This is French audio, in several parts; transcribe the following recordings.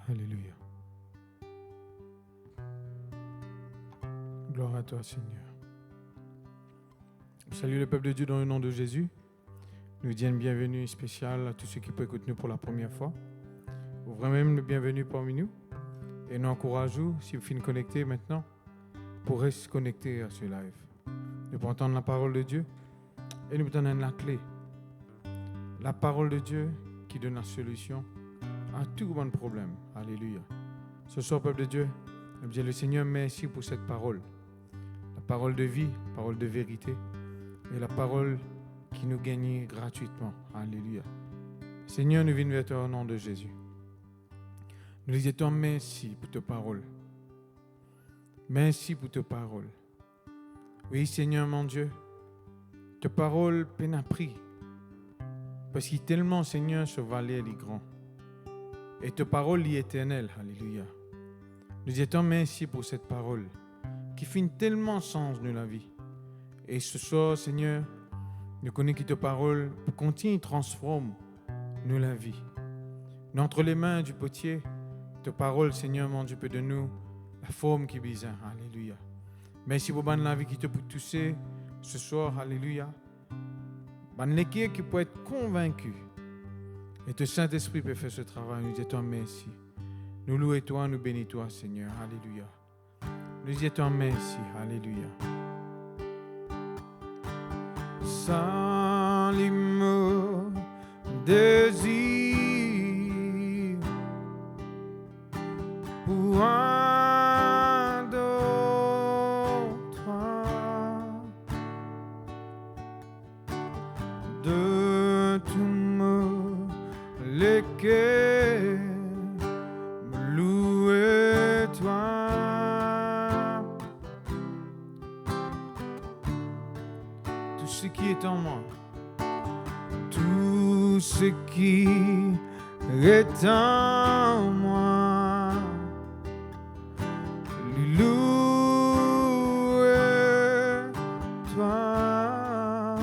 Alléluia. Gloire à toi, Seigneur. Salut le peuple de Dieu dans le nom de Jésus. Nous disons une bienvenue spéciale à tous ceux qui peuvent écouter nous pour la première fois. Ouvrez même le bienvenue parmi nous. Et nous encourageons, si vous finissez connecter maintenant, pour rester connecté à ce live. Nous pouvons entendre la parole de Dieu et nous donnons la clé. La parole de Dieu qui donne la solution à tout bon problème. Alléluia. Ce soir, peuple de Dieu, nous disons le Seigneur, merci pour cette parole. La parole de vie, la parole de vérité et la parole qui nous gagne gratuitement. Alléluia. Seigneur, nous venons vers toi au nom de Jésus. Nous disons merci pour ta parole. Merci pour ta parole. Oui, Seigneur mon Dieu, ta parole peine à pris. Parce qu'il tellement, Seigneur, ce valet est grand. Et ta parole est éternelle. Alléluia. Nous disons merci pour cette parole qui fait tellement sens dans la vie. Et ce soir, Seigneur, nous connaissons que ta parole continue et transforme nous la vie. Nous entre les mains du potier, ta parole, Seigneur, mon Dieu, peut de nous la forme qui est bizarre. Alléluia. Merci pour la vie qui te peut toucher ce soir. Alléluia. Ban l'équipe qui peut être convaincu. Et le Saint-Esprit peut faire ce travail. Nous disons merci. Nous louons toi, nous bénissons toi, Seigneur. Alléluia. Nous disons merci. Alléluia. Salimo désir pour un d'autre de tout me lesquels me louer toi. Tout ce qui est en moi, tout ce qui est en moi, louer toi.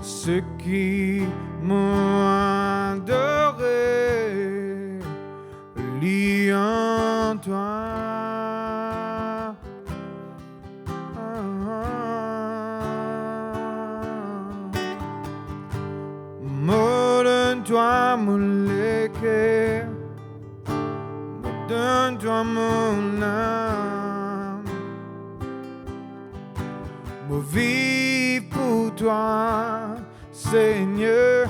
Ce qui m'ont adoré, lis en toi. Donne-toi mon léqué, donne-toi mon âme, me vivre pour toi, Seigneur,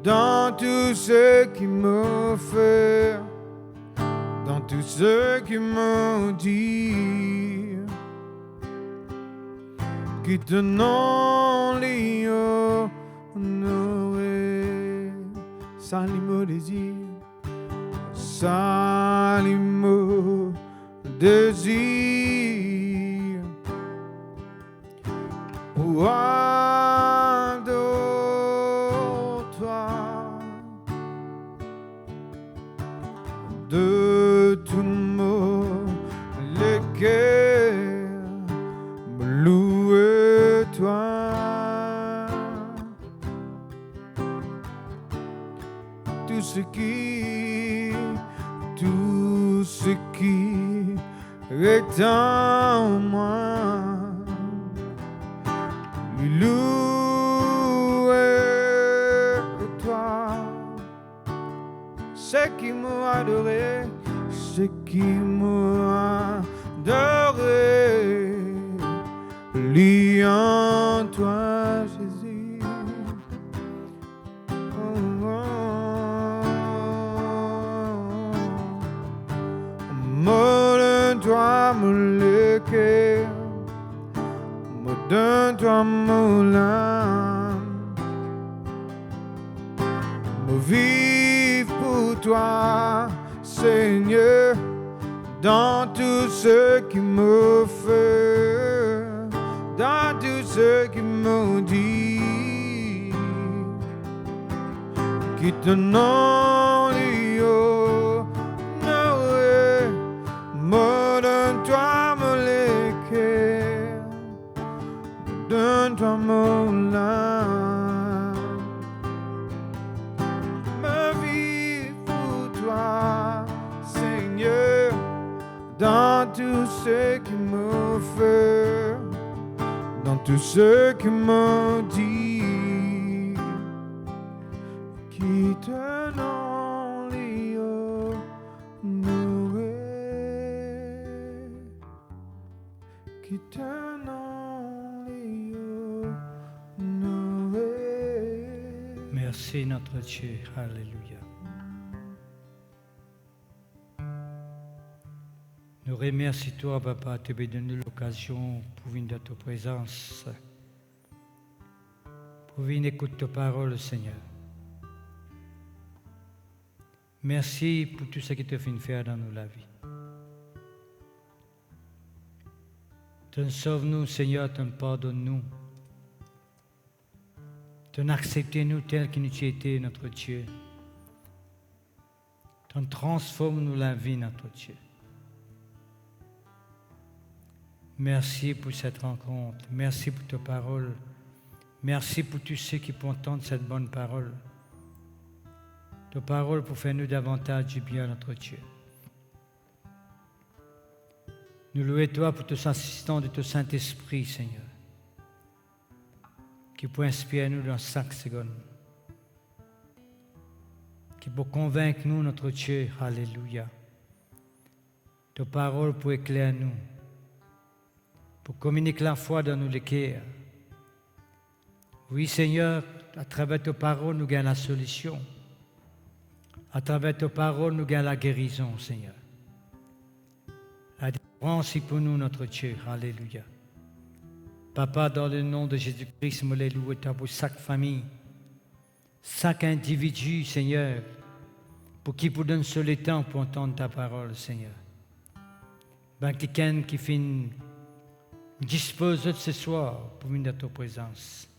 dans tout ce qui me fait, dans tout ce qui me dit, que ton nom l'y honoré. Salut mon désir, salut mon désir, pour de tout le cœur, me louer toi. Tout ce qui est en moi, louer toi. Ce qui m'a adoré, ce qui m'a adoré, lis en toi, Jésus. Me donne-toi le cœur, me donne-toi mon âme, me vivre pour toi, Seigneur, dans tout ce qui me fait, dans tout ce qui me dit, qui ton nom l'y honoré, me donne-toi le cœur, donne-toi mon âme, me vivre pour toi, Seigneur, dans tout ce qui me fait, dans tout ce qui me dit, qui te nom l'y honoré, qui te nom l'y honoré. Merci notre Dieu, alléluia. Nous remercions toi, Papa, de me donner l'occasion pour venir dans ta présence, pour venir écouter ta parole, Seigneur. Merci pour tout ce que tu as fait faire dans la vie. Tu sauves-nous, Seigneur, tu pardonnes-nous. Tu acceptes-nous tel que nous tu étais, notre Dieu. Tu transformes-nous la vie, notre Dieu. Merci pour cette rencontre. Merci pour ta parole. Merci pour tous ceux qui entendent cette bonne parole. Ta parole pour faire nous davantage du bien, notre Dieu. Nous louons toi pour tes assistants de ton Saint-Esprit, Seigneur, qui peut inspirer nous dans chaque seconde, qui peut convaincre nous, notre Dieu, alléluia. Ta parole pour éclairer nous, pour communiquer la foi dans nos cœurs. Oui, Seigneur, à travers ta parole, nous gagnons la solution. À travers ta parole, nous gagnons la guérison, Seigneur. La délivrance est pour nous, notre Dieu. Alléluia. Papa, dans le nom de Jésus-Christ, je me loue pour chaque famille, chaque individu, Seigneur, pour qui vous donne seul le temps pour entendre ta parole, Seigneur. Ben, quelqu'un qui finit dispose de ce soir pour venir dans ta présence.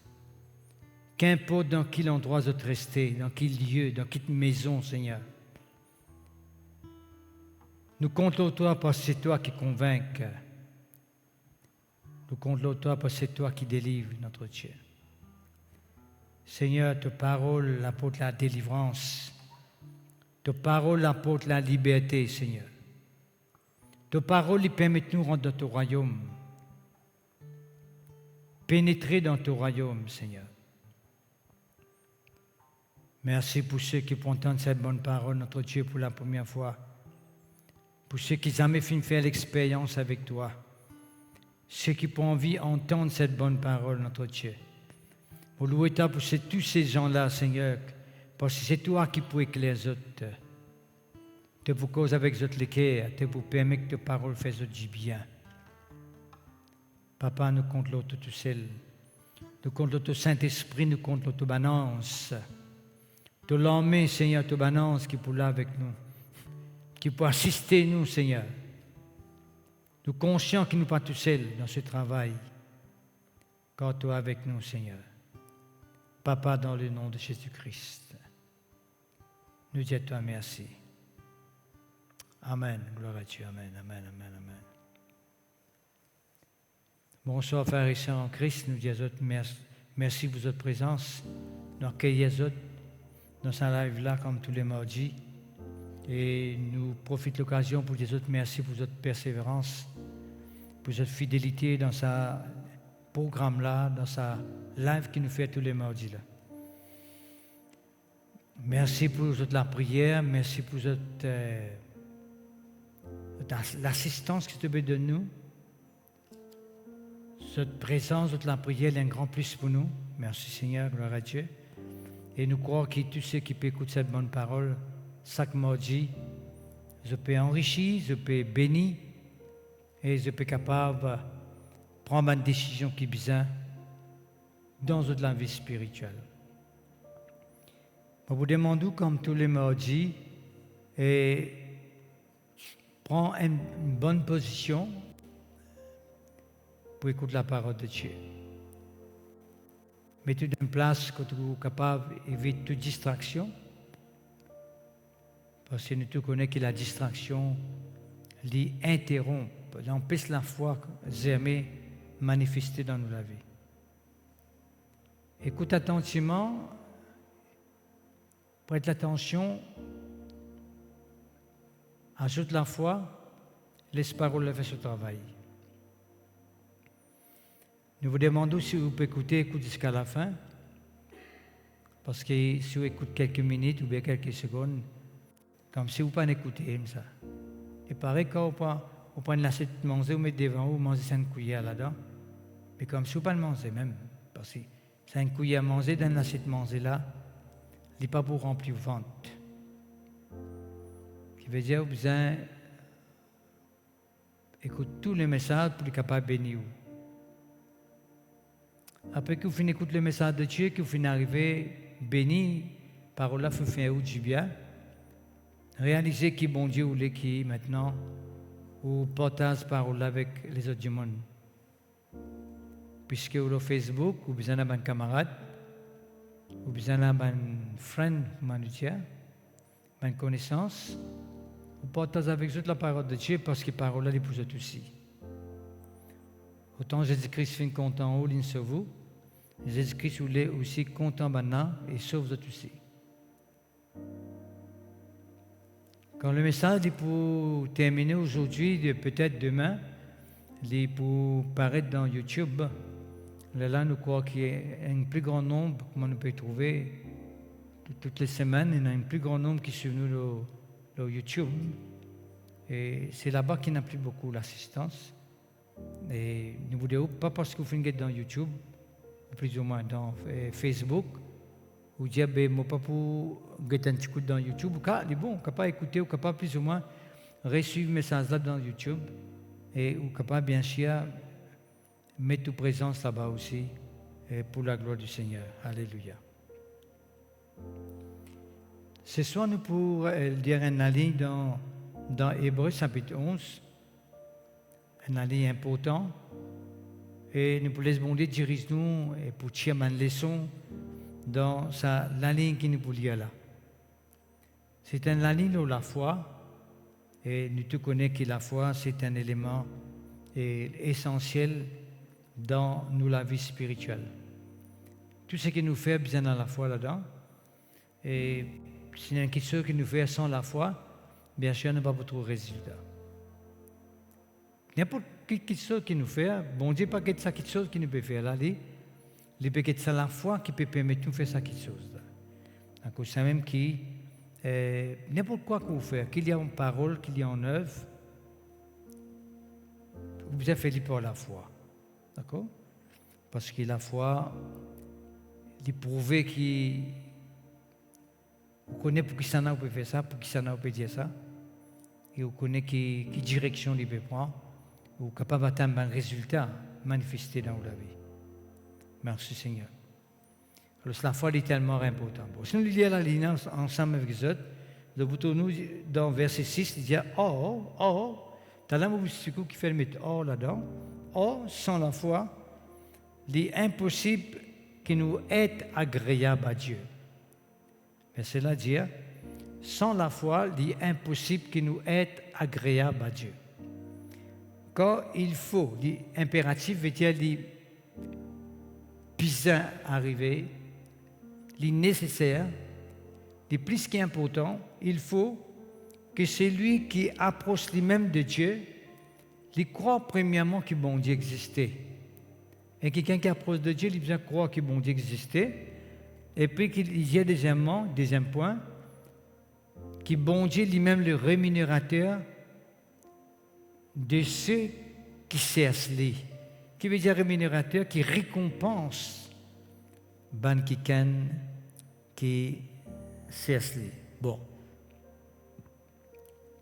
Qu'importe dans quel endroit vous restez, dans quel lieu, dans quelle maison, Seigneur. Nous comptons toi parce que c'est toi qui convainc. Nous comptons toi parce que c'est toi qui délivre, notre Dieu. Seigneur, ta parole apporte la délivrance. Ta parole apporte la liberté, Seigneur. Ta parole permet de nous rentrer dans ton royaume. Pénétrer dans ton royaume, Seigneur. Merci pour ceux qui entendent cette bonne parole, notre Dieu, pour la première fois. Pour ceux qui n'ont jamais fait l'expérience avec toi. ceux qui ont envie d'entendre cette bonne parole, notre Dieu. Pour louer toi pour tous ces gens-là, Seigneur, parce que c'est toi qui peux éclairer les autres. De vous causer avec les autres les cœurs, de vous permettre que ta parole fasse du bien. Papa, nous compte l'autre tout seul. Nous compte l'autre Saint-Esprit, nous compte l'autre banance. De l'homme, Seigneur, de banance qui peut là avec nous, qui peut assister nous, Seigneur. Nous conscients que nous ne sommes pas tout seuls dans ce travail, quand tu es avec nous, Seigneur. Papa, dans le nom de Jésus-Christ, nous disons à toi merci. Amen. Gloire à Dieu. Amen, amen, amen, amen. Bonsoir, frères et sœurs en Christ. Nous disons merci pour votre présence. Nous accueillons dans ce live-là, comme tous les mardis. Et nous profitons de l'occasion pour dire merci pour votre persévérance, pour votre fidélité dans ce programme-là, dans sa live qui nous fait tous les mardis. Là. Merci pour la prière, merci pour l'assistance que tu veux de nous. Cette présence de la prière est un grand plus pour nous. Merci Seigneur, gloire à Dieu. Et nous croyons que tous ceux qui peuvent écouter cette bonne parole, chaque mardi, je peux enrichir, je peux bénir et je peux capable de prendre une décision qui est besoin dans la vie spirituelle. Je vous demande, comme tous les mardis, et prends une bonne position pour écouter la parole de Dieu. Mettez en place que vous êtes capable d'éviter toute distraction. Parce que nous tous connaissons que la distraction l'interrompt, empêche la foi jamais manifester dans la vie. Écoute attentivement, prête l'attention, ajoute la foi, laisse parole faire ce travail. Nous vous demandons si vous pouvez écouter jusqu'à la fin, parce que si vous écoutez quelques minutes ou bien quelques secondes, comme si vous ne pouvez pas écouter ça. Et pareil, quand vous prenez l'assiette de manger, vous mettez devant vous, mangez 5 cuillères là-dedans. Mais comme si vous ne pouvez pas le manger même, parce que 5 cuillères à manger dans l'assiette de manger là, il n'est pas pour remplir le ventre. Ce qui veut dire que vous avez besoin d'écouter tous les messages pour être capable de bénir. Après que vous finissez d'écouter le message de Dieu, que vous finissez d'arriver béni, par là, vous faites du bien. Réalisez qui bon Dieu ou les qui maintenant, ou partage parole avec les autres du monde. Puisque vous avez Facebook, vous avez besoin d'un camarade, vous avez besoin d'un friend, d'une connaissance, vous partagez avec eux la parole de Dieu parce que la parole est pour eux aussi. Autant Jésus-Christ fait content au ligne sur vous, Jésus-Christ est aussi content maintenant et sauve vous aussi. Quand le message est pour terminer aujourd'hui, peut-être demain, il est pour paraître dans YouTube. Là, nous croyons qu'il y a un plus grand nombre, comme on peut trouver toutes les semaines, il y a un plus grand nombre qui suivent nous le YouTube. Et c'est là-bas qu'il n'y a plus beaucoup d'assistance. Et nous vous disons, pas parce que vous finissez dans YouTube, plus ou moins dans Facebook, vous dites, ben, moi, pas pour get un petit coup dans YouTube, il est bon, capable d'écouter, ou capable plus ou moins recevoir le message là dans YouTube, et ou capable bien sûr mettre toute présence là-bas aussi, pour la gloire du Seigneur. Alléluia. Ce soir, nous pourrons dire une ligne dans Hébreux chapitre 11, une ligne importante, et nous pouvons laisser bon Dieu dirige nous et pour tirer une leçon dans la ligne qui nous peut lire là. C'est une ligne de la foi, et nous tous connaissons que la foi, c'est un élément essentiel dans la vie spirituelle. Tout ce qui nous fait besoin de la foi là-dedans, et s'il y a quelque chose qui nous fait sans la foi, bien sûr, nous ne pouvons pas trouver résultat. N'importe quelque chose qui nous fait, bon Dieu, pas quelque chose qui nous peut faire là, il peut être la foi qui peut permettre de nous faire quelque chose. Donc, c'est même qui, n'importe quoi que vous faites, qu'il y a une parole, qu'il y a une œuvre, vous avez fait par la foi. D'accord? Parce que la foi, il prouve qu'il connaît pour qui ça n'a pas faire ça, pour qui ça n'a pas dire ça. Et on connaît qui direction il peut prendre. Ou capable d'atteindre un résultat manifesté dans la vie. Merci Seigneur. Alors la foi est tellement importante. Bon, si nous lisons la ligne ensemble avec les autres, nous dans verset 6, il dit or, t'as là qui fait le mettre or là-dedans. Or, sans la foi, il est impossible qu'il nous être agréable à Dieu. Mais cela dit, sans la foi, il est impossible qu'il nous être agréable à Dieu. Quand il faut, l'impératif veut dire les besoins arriver, les nécessaires, les plus qu'important, il faut que celui qui approche lui-même de Dieu, il croit premièrement que bon Dieu existait. Et quelqu'un qui approche de Dieu, il a besoin de croire que bon Dieu existait. Et puis qu'il y a deuxième point, que bon Dieu lui-même le rémunérateur de ceux qui cherchent lui. Qui veut dire rémunérateur, qui récompense ban qui cherchent lui. Bon.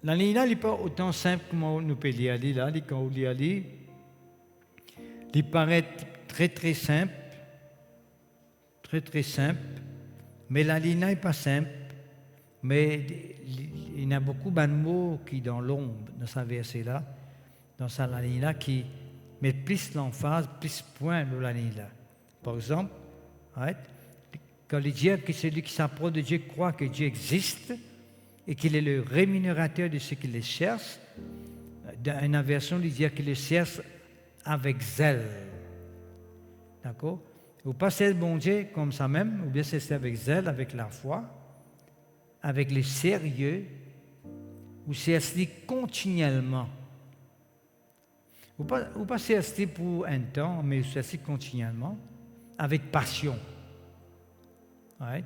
La ligne là n'est pas autant simple comme nous pouvons lire là. Quand on lit, il paraît très simple, très simple, mais la ligne n'est pas simple. Mais il y a beaucoup de mots qui dans l'ombre, dans ce verset-là, dans cette ligne-là, qui mettent plus l'emphase, plus point dans la ligne-là. Par exemple, quand il dit que celui qui s'approche de Dieu croit que Dieu existe et qu'il est le rémunérateur de ceux qui le cherchent, dans une version, il dit qu'il le cherche avec zèle. D'accord? Ou pas c'est bon Dieu comme ça même, ou bien c'est avec zèle, avec la foi, avec le sérieux, ou chercher continuellement. Ou pas chercher pour un temps, mais chercher continuellement, avec passion. Ouais.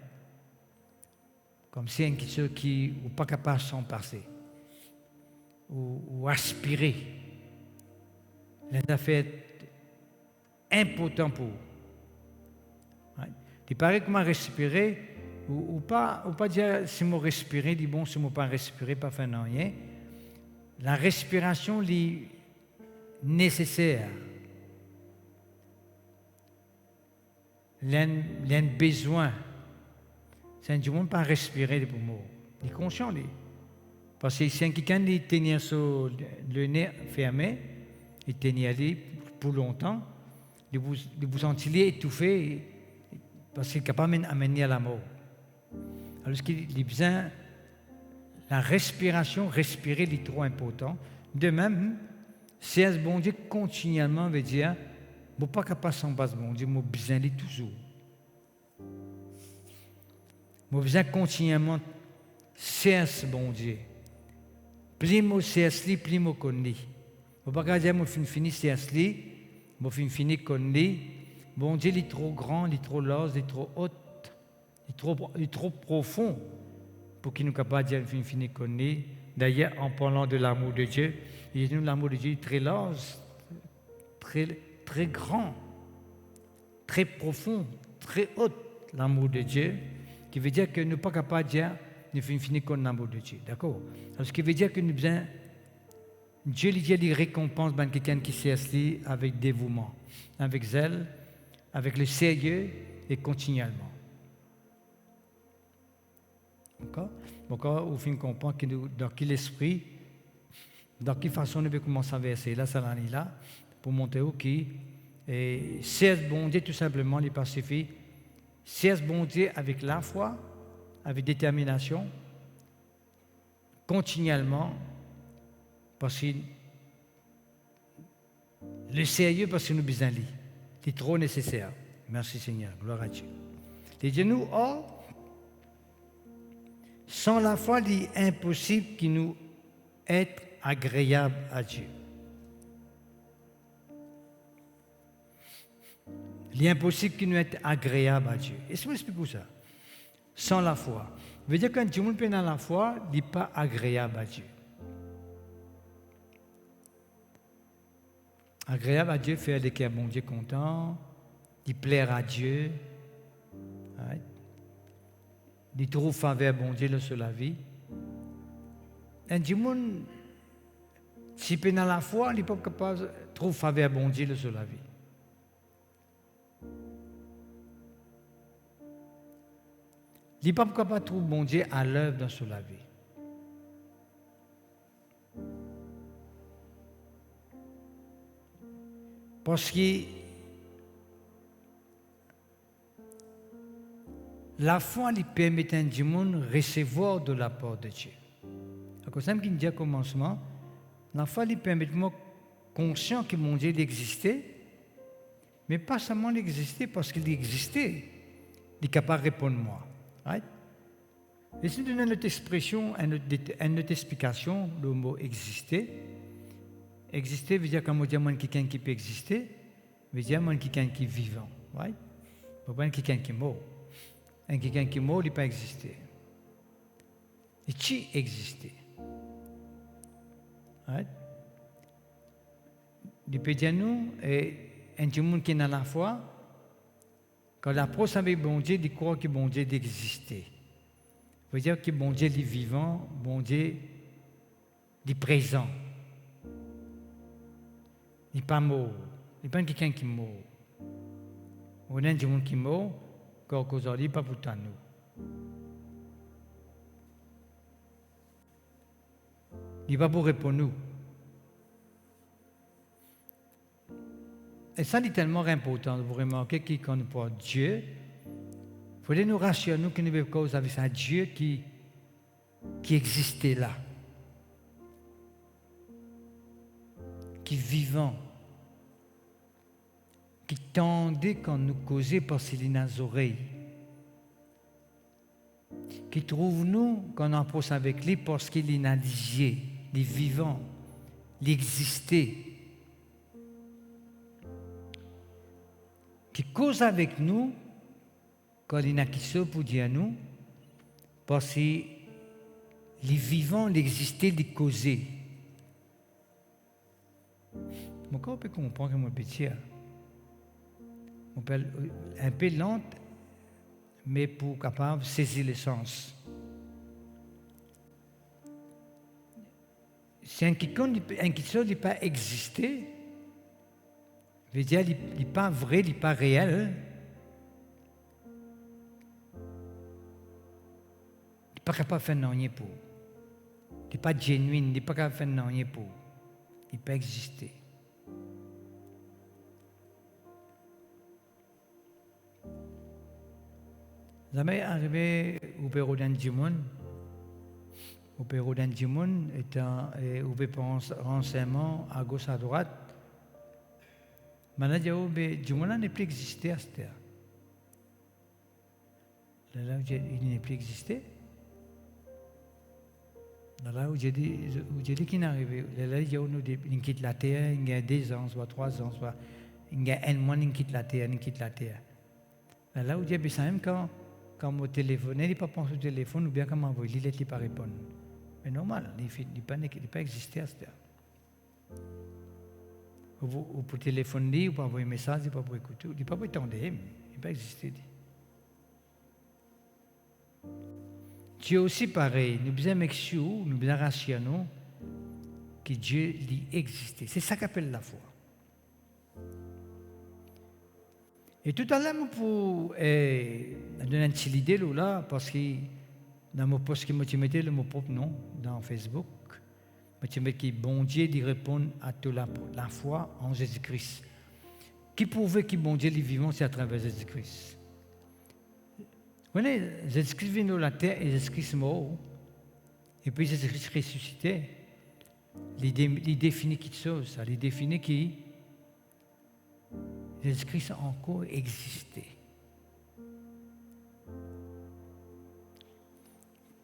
Comme si quelque chose qui n'est pas capable de s'en passer. Ou aspirer. C'est affaire important pour vous. Ouais. Il paraît comment respirer, ou pas dire si je respirer, dit bon, si je ne pas respirer, pas faire rien. La respiration est nécessaire. Il y a un besoin. C'est un monde pas respirer les poumons. Il est conscient, lui. Parce que si quelqu'un tenait sur le nez fermé, il tenait ali pour longtemps, il vous sentit étouffé parce qu'il est capable d'amener à la mort. Alors qu'il a besoin, la respiration, respirer est trop important. De même, si un bon Dieu continuellement veut dire, je ne suis pas capable de s'en passer, bon Dieu, je besoin de toujours. Je besoin continuellement chercher bon Dieu. Plus je cherche, plus je connais. Je ne peux pas dire que je finis chercher, je finis connaître. Bon Dieu, il est trop grand, il est trop large, il est trop haut, il est trop profond pour qu'il nous capable de dire que je finis connaître. D'ailleurs, en parlant de l'amour de Dieu, l'amour de Dieu est très large, très grand, très profond, très haut, l'amour de Dieu, qui veut dire que nous ne sommes pas capables de dire nous finissons comme l'amour de Dieu. D'accord? Alors, ce qui veut dire que nous besoin, Dieu lui dit des récompenses à quelqu'un qui cherche avec dévouement, avec zèle, avec le sérieux et continuellement. D'accord? Donc, au fin comprend que dans quel esprit, dans quelle façon nous pouvons commencer à verser là, ça l'année là, pour montrer au qui, et cherche bon Dieu tout simplement, il pacifie, cherche bon Dieu avec la foi, avec détermination, continuellement, parce que le sérieux, parce que nous besoin de lui, c'est trop nécessaire. Merci Seigneur, gloire à Dieu. Et Dieu nous, sans la foi, il est impossible qu'il nous être agréable à Dieu. Il est impossible qu'il nous être agréable à Dieu. Et je vous explique ça. Sans la foi. Ça veut dire que quand tout le monde dans la foi, il n'est pas agréable à Dieu. Agréable à Dieu, faire des cœurs bon Dieu content, de plaire à Dieu, right? De trouver faveur bon Dieu là, sur la vie. Et du monde, si il dans la foi, il n'est pas capable de trouver faveur bon Dieu là, sur la vie. Il n'est pas capable de trouver bon Dieu à l'œuvre dans sur la vie. Parce que la foi lui permet à du monde de recevoir de la part de Dieu. C'est ça qui dit au commencement, la foi lui permet de moi conscient que mon Dieu existait, mais pas seulement l'exister parce qu'il existait, il est capable de répondre moi. Right? Et si nous donnons notre expression, notre explication, le mot exister, exister veut dire qu'on dit quelqu'un qui peut exister, veut dire quelqu'un qui est vivant. Right? Pas quelqu'un qui est mort. Quelqu'un qui est mort, il n'a pas existé. Et qui existait? Right? Il peut dire nous, et un monde qui est dans la foi, quand l'approche avec bon Dieu, il croit que bon Dieu existait. Ça veut dire que bon Dieu est vivant, bon Dieu est présent. Il n'est pas mort. Il n'est pas quelqu'un qui est mort. On a un monde qui est mort, quand aujourd'hui, il n'est pas pour nous. Il n'est pas pour répondre nous. Et ça, c'est tellement important de vous remarquer que quand nous parlons de Dieu, il faut nous rassurer nous que nous avons cause avec un Dieu qui existait là, qui est vivant, qui tendait quand nous causait parce qu'il a nos oreilles, qui trouve nous quand on approche avec lui parce qu'il est nadigié, il est vivant, il existait, qui cause avec nous quand il n'a qui se pour dire à nous parce qu'il est vivant, il existait, il causait. Mon corps peut comprendre que mon petit un peu lente, mais pour capable de saisir le sens. Si un qui ne pas exister, veut dire qu'il n'est pas vrai, il n'est pas réel. Il n'est pas capable de faire rien pour. Il n'est pas genuine, il n'est pas capable de faire rien pour. Il ne peut pas exister. Jamais arrivé au Pérou d'Andimoun. Au Pérou d'Andimoun, où on pense renseignement à gauche à droite. Maintenant, Dimoun n'est plus existé à cette terre. Là où il n'est plus existé. Là où j'ai dit qu'il est arrivé. Là où il quitte la terre, il y a 2 ans, soit 3 ans, soit il y a 1 mois, il quitte la terre, il quitte la terre. Là où j'ai dit, même quand mon téléphone, il n'est pas pensé au téléphone, ou bien quand m'envoie, il n'est pas répondre. Mais normal, il n'est pas existé à cette terre. Ou pour téléphoner, ou pour envoyer un message, ou pour écouter, il n'est pas pour attendre, il n'est pas existé. Dieu aussi pareil, nous besoin make sure, nous besoin rassurer que Dieu lui existait. C'est ça qu'appelle la foi. Et tout à l'heure, pour donner une petite idée là, parce que dans mon post que je mettais le mot propre nom dans Facebook, je mets que bon Dieu lui répond à toute la foi en Jésus-Christ. Qui prouve que bon Dieu est vivant, c'est à travers Jésus-Christ. Vous voyez, Jésus-Christ vient de la terre et Jésus-Christ est mort. Et puis Jésus-Christ ressuscité. Il définit quelque chose, ça. Il définit que Jésus-Christ a encore existé.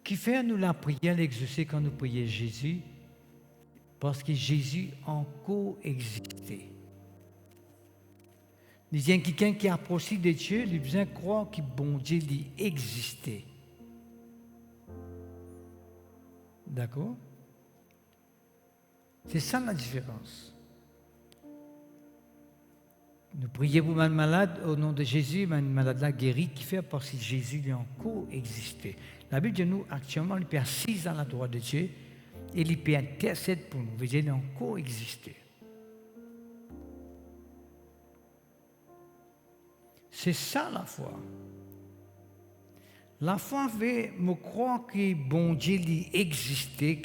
Qui fait nous la prière l'exaucer quand nous prions Jésus? Parce que Jésus a encore existé. Il y a quelqu'un qui approche de Dieu, il a besoin de croire que bon Dieu lui existait. D'accord? C'est ça la différence. Nous prions pour ma malade au nom de Jésus, ma malade là guérie, qui fait parce que Jésus lui a encore existé. La Bible dit nous, actuellement, il peut assis à la droite de Dieu et il peut intercéder pour nous. Vous il a encore existé. C'est ça la foi. La foi veut me croire que bon Dieu existait,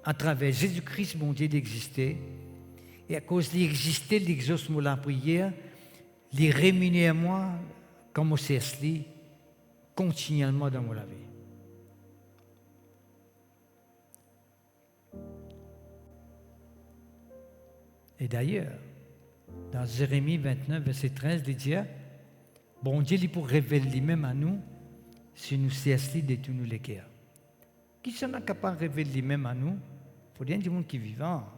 à travers Jésus-Christ, bon Dieu existait. Et à cause de l'exister, l'exauce la prière, les rémunère moi, comme au CSL, continuellement dans la vie. Et d'ailleurs, dans Jérémie 29, verset 13, il dit, bon Dieu, il pour révéler lui-même à nous, si nous CSL de tous nous les cœurs. Qui sont capables de révéler lui-même à nous? Il faut dire du monde qui est vivant.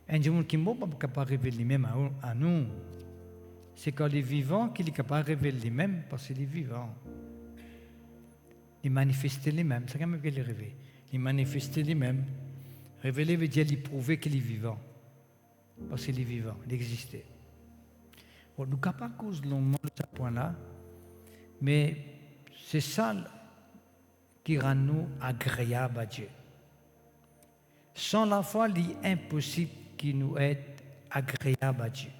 Un monde qui n'est pas capable de révéler lui-même à nous. C'est quand il est vivant qu'il est capable de révéler lui-même parce qu'il est vivant. Il manifeste lui-même. C'est quand même qu'il est révélé. Il manifeste lui-même. Révéler veut dire lui prouver qu'il est vivant. Parce qu'il est vivant, il existait. Bon, nous ne sommes pas cause longuement de ce point-là, mais c'est ça qui rend nous agréables à Dieu. Sans la foi, il est impossible qu'il nous soit agréable à Dieu.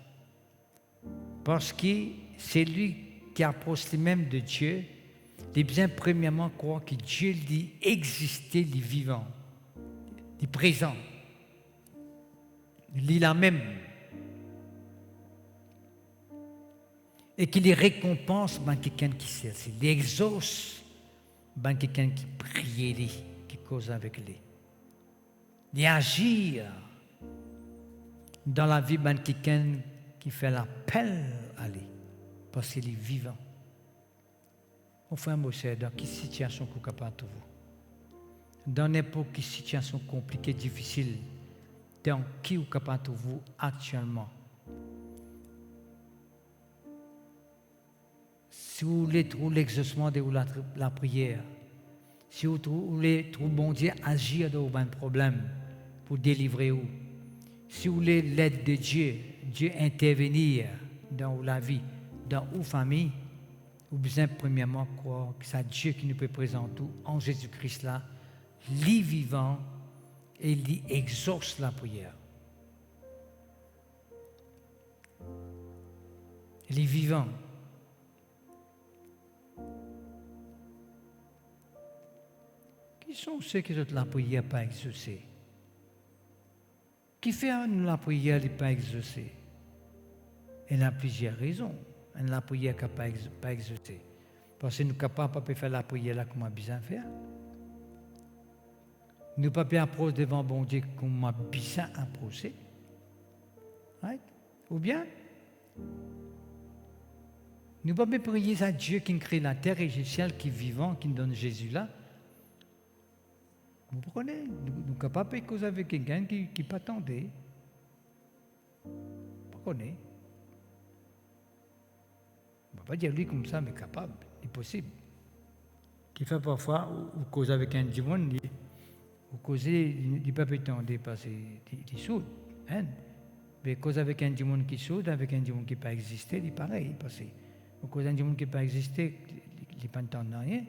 Parce que c'est lui qui approche lui-même de Dieu, il est bien premièrement croire que Dieu lui existait, il est vivant, il est présent, il est là même. Et qu'il les récompense ben quelqu'un qui sait, il exauce ben quelqu'un qui prie, qui cause avec lui. Il agit dans la vie de quelqu'un qui fait l'appel à lui, parce qu'il est vivant. On fait un mot, c'est dans quelle situation qu'on est capable de vous. Dans n'importe quelle situation compliquée, difficile, dans qui vous est capable de vous actuellement. Si vous voulez trouver l'exaucement de la prière, si vous voulez trouver bon Dieu agir dans un problème pour délivrer vous, si vous voulez l'aide de Dieu, Dieu intervenir dans la vie, dans vos familles, vous besoin premièrement croire que c'est Dieu qui nous peut présenter en Jésus-Christ là, lui vivant et lui exauce la prière. Il est vivant. Qui sont ceux qui ont la prière pas exaucée? Qui fait la prière n'est pas exaucée? Il y a plusieurs raisons. La prière n'est pas exaucée. Parce que nous ne sommes pas capables de faire la prière là comme on a besoin de faire. Nous ne sommes pas approcher devant bon Dieu comme on a besoin d'approcher. Right? Ou bien, nous ne pouvons pas prier à Dieu qui crée la terre et le ciel, qui est vivant, qui nous donne Jésus là. Vous comprenez? Nous ne sommes pas capables de causer avec quelqu'un qui n'est pas attendait. Vous comprenez? On ne va pas dire lui comme ça, mais capable, c'est possible. Qui fait parfois, vous causez avec un démon, vous causez, il ne peut pas attendre parce qu'il est sourd. Hein? Mais cause avec un démon qui est sourd, avec un démon qui n'a pas existé, il est pareil. Parce que vous causez un démon qui n'a pas existé, il n'est pas entendre rien.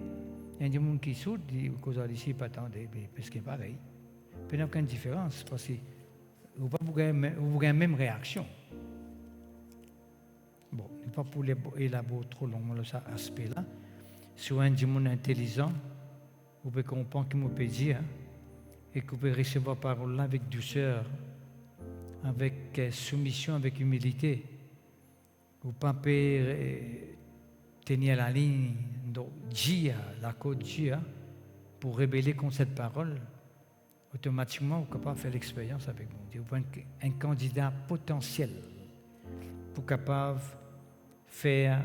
Il y a des gens qui sautent, ils causent ici, pas attendre, parce que c'est pareil. Il n'y a aucune différence, parce que vous n'avez pas la même réaction. Bon, il ne pas pour élaborer trop longuement cet aspect-là. Si vous êtes un monde intelligent, vous pouvez comprendre ce que je peux dire, et que vous pouvez recevoir la parole là avec douceur, avec soumission, avec humilité. Vous ne pouvez pas tenir la ligne Dieu, la côte Dieu, pour rébeller contre cette parole, automatiquement, vous êtes capable de faire l'expérience avec mon Dieu. Vous êtes un candidat potentiel pour capable de faire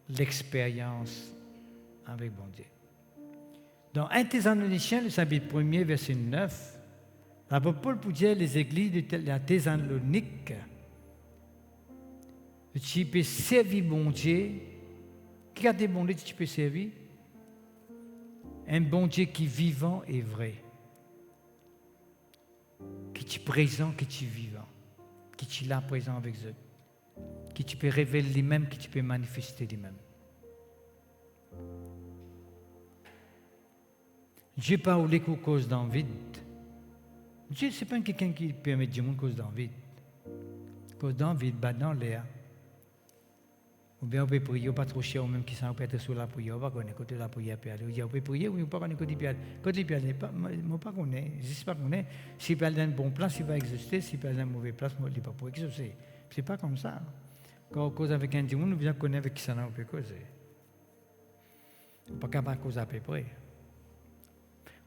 l'expérience avec mon Dieu. Dans 1 Thessaloniciens, le chapitre 1er, verset 9, l'apôtre Paul pour dire les églises de la Thessalonique, tu peux servir mon Dieu. Qui a des bons dieux que tu peux servir? Un bon Dieu qui est vivant et vrai. Qui est présent, qui est vivant. qui tu là présent avec eux, qui tu peux révéler lui-même, qui tu peux manifester lui-même. Dieu pas ou les cause d'envie. Dieu c'est pas quelqu'un qui permet de dire cause d'envie. Cause d'envie, dans l'air. Ou bien on peut prier, pas trop cher, ou même qui s'en peut être sur la prière, on va connaître côté la prière peut aller. On peut prier, oui, on pas connaître côté prière. Côté prière, moi pas connaître, je pas connaître. Si pas dans un bon place, il va exister, si pas dans un mauvais place, moi il pas pour exister. C'est pas comme ça. Quand on cause avec un dimanche, on vient connaître avec qui ça on peut causer. On pas capable de causer à peu près.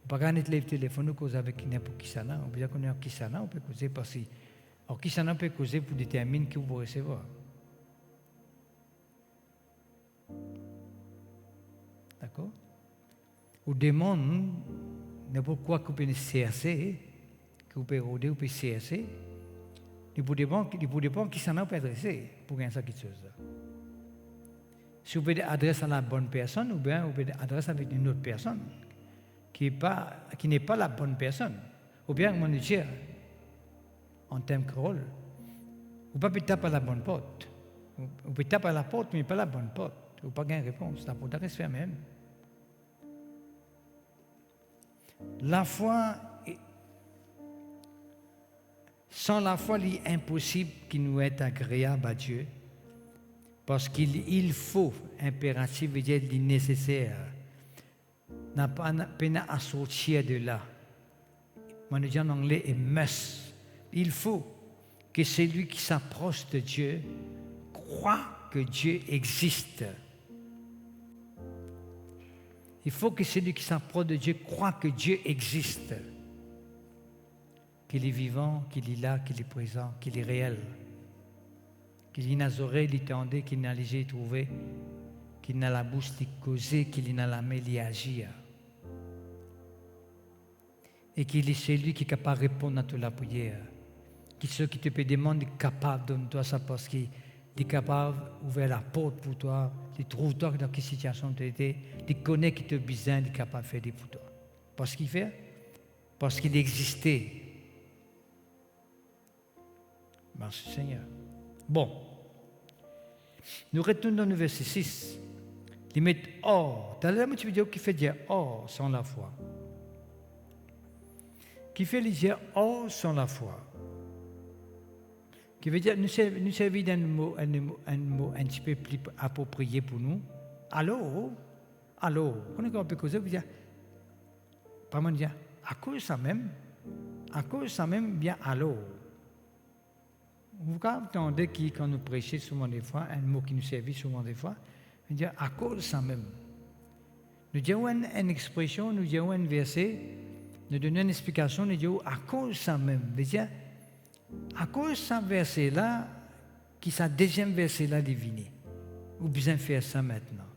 On pas capable de téléphone ou causer avec n'importe qui ça on vient connaître qui ça on peut causer parce que alors qui ça peut causer pour déterminer qui vous pouvez recevoir. D'accord? Ou demande n'importe quoi que vous pouvez CRC, que vous pouvez rôder, vous pouvez CRC, il vous dépend qui s'en a peut adresser pour gagner ça quelque chose. Si vous pouvez adresser à la bonne personne, ou bien vous pouvez adresser avec une autre personne qui n'est pas la bonne personne, ou bien mon Dieu, en termes de rôle, vous ne pouvez pas taper à la bonne porte. Vous pouvez taper à la porte, mais pas la bonne porte. Vous n'avez pas gagner réponse. La porte reste fermée. La foi, sans la foi, il est impossible qu'il nous soit agréable à Dieu, parce qu'il faut, impératif, veut dire il est nécessaire. N'a pas peine à sortir de là. Moi, je dis en anglais, est must. Il faut que celui qui s'approche de Dieu croit que Dieu existe. Il faut que celui qui s'approche de Dieu croit que Dieu existe, qu'il est vivant, qu'il est là, qu'il est présent, qu'il est réel, qu'il est nas oreilles, il tendait, qu'il n'a les yeux trouvés, qu'il n'a la bouche qui causait, qu'il n'a la main qui agir, et qu'il est celui qui est capable de répondre à toute la prière, qui ceux qui te peut demander est capable de donner ça parce qu'il est capable d'ouvrir la porte pour toi, il trouve toi dans quelle situation tu étais, il connaît qui te besoin, il est capable de faire des pour toi. Parce qu'il fait, parce qu'il existait. Merci Seigneur. Bon, nous retournons dans le verset 6. Il met or. T'as l'air tu veux dire qui fait dire or sans la foi. Qui fait dire or sans la foi. Qui veut dire, nous servir d'un mot un petit peu plus approprié pour nous. Alors, quand on peut causer, vous dire, pas mal dire, à cause ça même, bien alors. Vous entendez qui, quand nous prêchons souvent des fois, un mot qui nous servit souvent des fois, nous dire à cause ça même. Nous disons une expression, nous disons un verset, nous donnons une explication, nous disons à cause ça même. Veut dire, à cause de ce verset-là, qui est sa deuxième verset-là divine, vous besoin faire ça maintenant.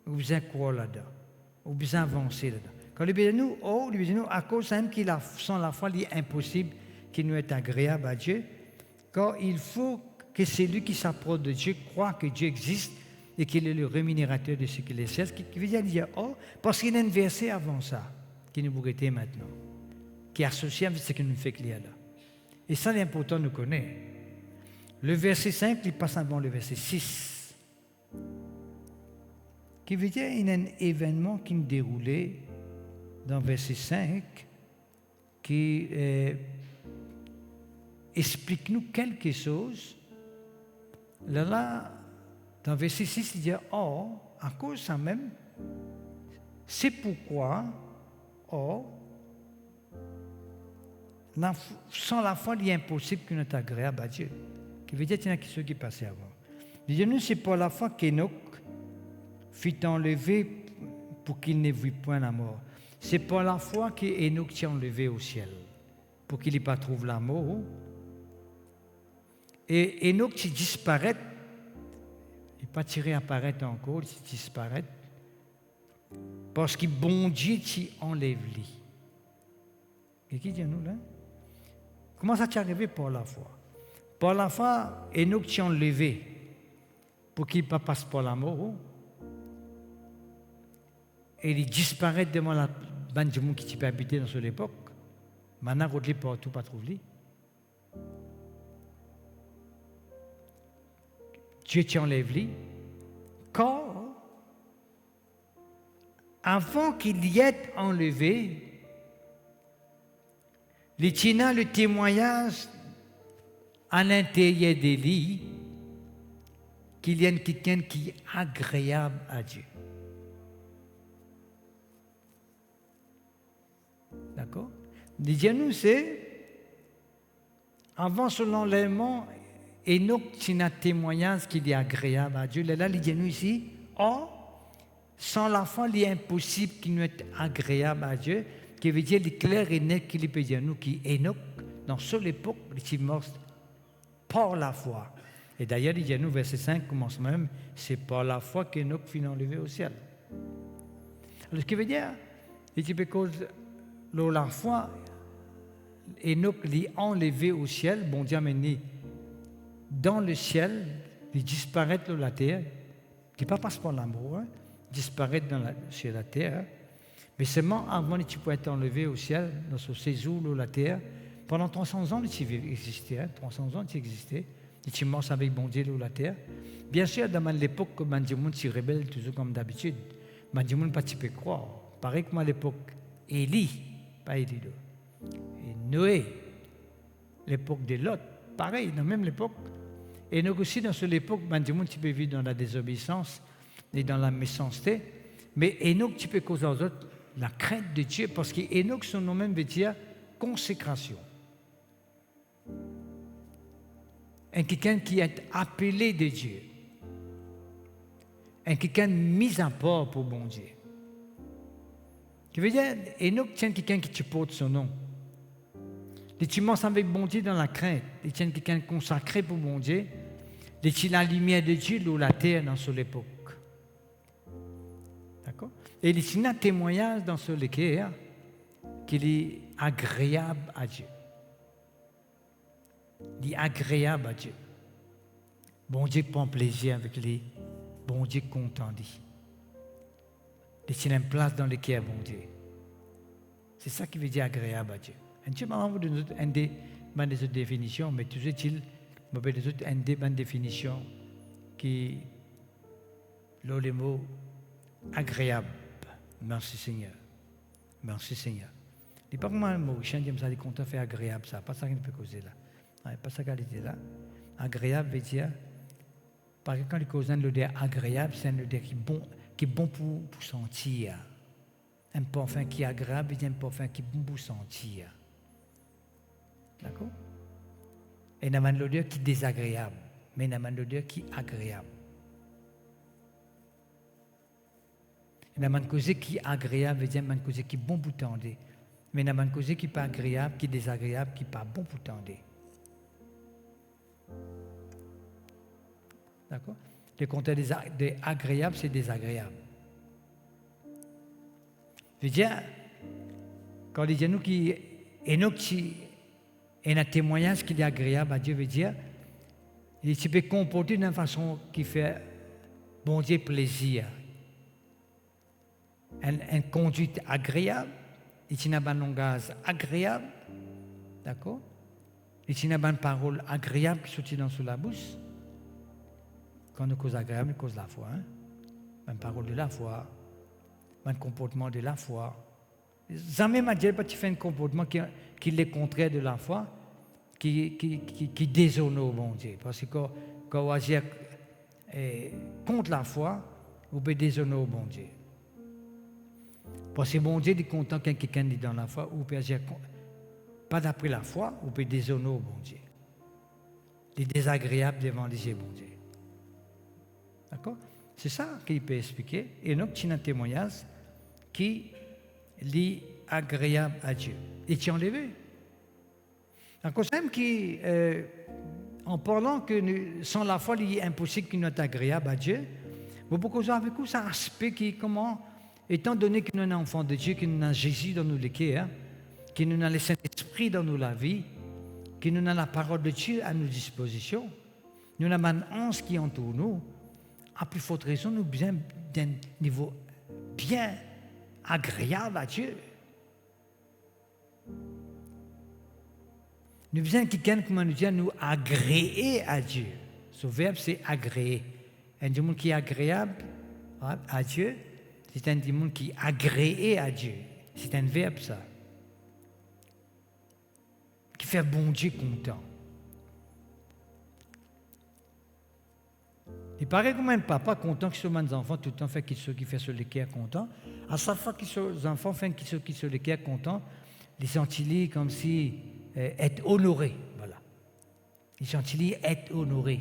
Vous besoin croire là-dedans. Vous besoin avancer là-dedans. Quand il dit nous, à cause de qu'il a sans la foi, il est impossible qu'il nous est agréable à Dieu. Car il faut que celui qui s'approche de Dieu croit que Dieu existe et qu'il est le rémunérateur de ce qu'il est. C'est ce qui veut dire parce qu'il y a un verset avant ça, qui nous bourretait maintenant, qui est associé avec ce que nous fait clair là. Et ça, l'important nous connaît. Le verset 5, il passe avant le verset 6. Qui veut dire qu'il y a un événement qui nous déroulait dans le verset 5 qui explique-nous quelque chose. Là, dans le verset 6, il dit à cause de ça même, c'est pourquoi, sans la foi, il est impossible qu'il ne soit agréable à Dieu. Qui veut dire qu'il y en a ceux qui passaient avant. Il dit, nous, c'est pas la foi qu'Enoch fut enlevé pour qu'il ne vit point la mort. C'est pas la foi qu'Enoch s'est enlevé au ciel pour qu'il n'y pas trouve la mort. Et Enoch qui disparaît, il n'est pas tiré apparaître encore, il disparaît parce que bon Dieu t'y enlève lui. Et qui dit nous là? Comment ça t'est arrivé par la foi? Par la foi, Enoch t'y enlevé pour qu'il ne passe pas la mort. Et il disparaît devant la bande de monde qui peut habiter dans cette époque. Maintenant, il est partout, pas trouvé. Dieu t'enlève-lui, car avant qu'il y ait enlevé, il tient le témoignage à l'intérieur des lits qu'il y a quelqu'un qui est agréable à Dieu. D'accord? Dis-nous, c'est avant son enlèvement, Enoch tient un témoignage qu'il est agréable à Dieu. Là, dis-nous ici, sans la foi, il est impossible qu'il ne soit agréable à Dieu, qui veut dire, il est clair et net qu'il peut dire nous, qui Enoch, dans cette époque, il est mort par la foi. Et d'ailleurs, il dit à nous, verset 5 commence même, c'est par la foi qu'Enoch fut enlevé au ciel. Alors, ce qui veut dire, c'est parce que la foi, Enoch l'est enlevé au ciel, bon Dieu amené dans le ciel, il disparaît de la terre, qui ne passe pas par l'amour, hein, disparaît sur la terre, hein, mais seulement avant qu'il puisse être enlevé au ciel, dans ce séjour de la terre, pendant 300 ans, il existait, hein, 300 ans, il existait. Il est mort avec bon Dieu de la terre. Bien sûr, dans l'époque, quand les gens se rebellent, toujours comme d'habitude, les gens ne peuvent pas croire. Pareil comme à l'époque, Élie, pas Élie, et Noé, l'époque de Lot, pareil, dans la même époque. Et nous aussi, dans cette époque, les gens peuvent vivre dans la désobéissance et dans la méchanceté. Mais Enoch, tu peux causer aux autres la crainte de Dieu, parce qu'Enoch, son nom même veut dire consécration. Un quelqu'un qui est appelé de Dieu. Un quelqu'un mis à part pour bon Dieu. Qui veut dire, Enoch tient quelqu'un qui te porte son nom. Il tu manges avec bon Dieu dans la crainte. Il tient quelqu'un consacré pour bon Dieu. Il tient la lumière de Dieu dans la terre dans cette époque. D'accord? Et il tient un témoignage dans ce lequel qu'il est agréable à Dieu. Il est agréable à Dieu. Bon Dieu prend plaisir avec lui. Bon Dieu content dit. Il tient une place dans le cœur, bon Dieu. C'est ça qui veut dire agréable à Dieu. Et Dieu m'a envoyé une des autres définitions, mais toujours il m'a fait une des définitions qui le mot agréable. Merci Seigneur. Merci Seigneur. Il n'est pas comme un mot, je me suis content de faire agréable ça. Pas ça qu'il peut causer là. Pas ça qu'elle était là. Agréable veut dire, par exemple, quand il cause un odeur agréable, c'est un odeur qui est bon pour sentir. Un parfum qui est agréable et un parfum qui est bon pour sentir. D'accord? Et il y a une odeur qui est désagréable, mais il y a une odeur qui est agréable. Il y a une cause qui est agréable, et une cause qui est bon pour tendre. Mais il y a une cause qui n'est pas agréable, qui est désagréable, qui n'est pas bon pour tendre. D'accord? Le contraire des agréables, c'est désagréable. Je veux dire, quand il dit à nous qu'il y a un témoignage qui est agréable à Dieu, veut dire, il peut comporter d'une façon qui fait bon Dieu plaisir. Une conduite agréable, il y a un langage agréable, d'accord? Il y a une parole agréable qui sortit dans la bouche. Quand on cause agréable, on cause la foi. Hein? Une parole de la foi, un comportement de la foi. Jamais ma Dieu pas fait un comportement qui est le contraire de la foi, qui déshonore bon Dieu. Parce que quand on agit contre la foi, on peut déshonorer bon Dieu. Parce que bon Dieu est content quand quelqu'un est dans la foi, ou peut agir pas d'après la foi, ou peut déshonorer bon Dieu. Il est désagréable devant les yeux bon Dieu. D'accord? C'est ça qu'il peut expliquer. Et donc, tu as un témoignage qui est agréable à Dieu. Et tu as enlevé. Donc, même qui, en parlant que sans la foi, il est impossible qu'il soit agréable à Dieu, mais beaucoup de gens avec vous, c'est un aspect qui, comment, étant donné que nous sommes enfants de Dieu, que nous avons Jésus dans nos cœurs, que nous avons le Saint-Esprit dans nos vies, que nous avons la parole de Dieu à nos dispositions, nous avons un ange qui entoure nous. À plus forte raison, nous avons besoin d'un niveau bien agréable à Dieu. Nous avons besoin de quelqu'un, comment nous dire, nous agréer à Dieu. Ce verbe, c'est agréer. Un monde qui est agréable à Dieu, c'est un monde qui est agréé à Dieu. C'est un verbe, ça. Qui fait bon Dieu content. Il paraît comme un papa content que ses enfants tout le temps fait qu'il fait sur les cœurs content. À chaque fois que ses enfants font qu'ils sur les cœurs content, ils sentent comme si être honorés. Voilà. Ils sentent être honorés.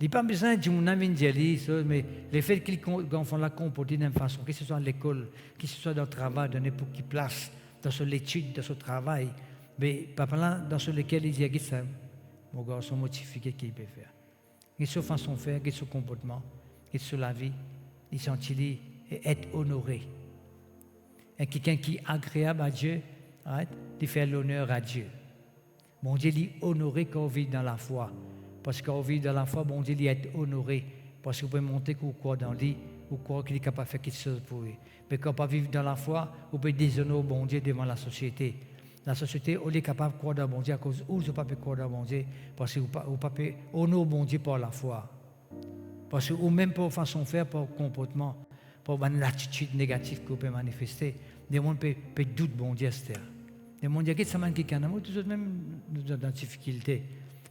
Il n'y a pas besoin de mon ami mais le fait qu'ils font la comporter d'une façon, que ce soit à l'école, que ce soit dans le travail, dans n'importe quelle place, dans son étude, dans son travail, mais papa là, dans lequel il dit que ça, mon garçon motivé qu'il peut faire. Il se façon de faire, il se comportement, il se la vie, il sentit être honoré. Et quelqu'un qui est agréable à Dieu, il fait l'honneur à Dieu. Bon Dieu dit honoré quand on vit dans la foi. Parce qu'on vit dans la foi, bon Dieu dit être honoré. Parce que vous pouvez monter ou croire dans lui, ou croire qu'il est capable de faire quelque chose pour lui. Mais quand on ne vit dans la foi, vous pouvez déshonorer bon Dieu devant la société. La société, on est capable de croire dans bon Dieu à cause où vous ne pouvez pas croire dans bon Dieu, parce que vous ne pouvez pas honorer bon Dieu par la foi. Parce que ou même pour façon de faire, par comportement, pour une attitude négative que vous pouvez manifester, des gens peuvent douter bon Dieu à cette terre. Des gens disent que ça manque quelqu'un d'amour, tous autres même nous avons des difficultés.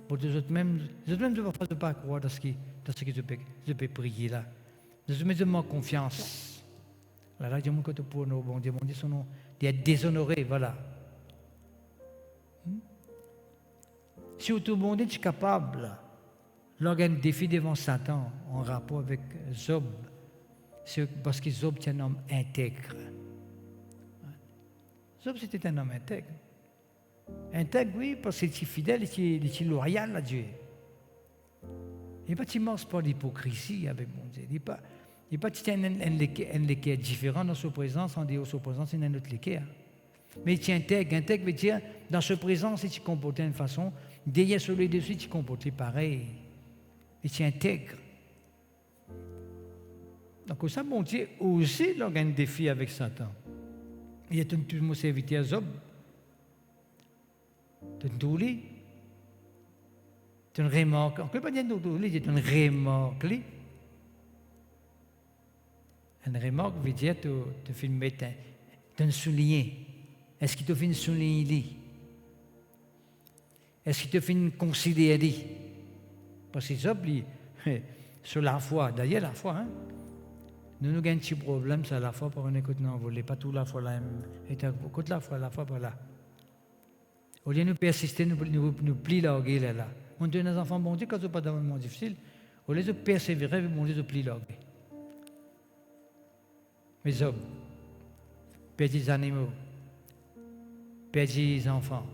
Pour tous autres même, ne peuvent pas croire dans ce que je peux prier là. Nous avons confiance. Là, je dis que pour nous, bon Dieu, son nom, d'être déshonoré, voilà. Surtout, bon Dieu, tu es capable. Lorsqu'il y a un défi devant Satan en rapport avec Job, c'est parce que Job est un homme intègre. Job, c'était un homme intègre. Intègre, oui, parce qu'il est fidèle, il est loyal à Dieu. Il n'est pas immense par l'hypocrisie avec mon Dieu. Il n'est pas un léquer différent dans sa présence, en dehors de sa présence, il y a un autre léquer. Mais il est intègre. Intègre veut dire, dans sa présence, il se comporte d'une façon, derrière sur le dessus, il se comporte pareil. Il est intègre. Donc, ça, mon Dieu, aussi, il y a un défi avec Satan. Il y a tout le monde serviteur Job. Tu douli, tu remarques, on ne peut pas dire douli, c'est une remarque. Une remarque veut dire que tu fais mettre un souligné. Est-ce qu'il te fait souligner? Est-ce qu'il te fait considérer? Parce que Job, sur la foi, d'ailleurs la foi, hein? Nous avons un petit problème sur la foi, pour une écoute, non, vous ne pas tout la foi là, écoute la foi par là. Au lieu de nous persister, nous plier l'orgueil là. On donne aux enfants, bon Dieu, quand ce n'est pas dans un moment difficile, au lieu de persévérer, bon Dieu, de plier l'orgueil. Mes hommes, petits animaux, petits enfants,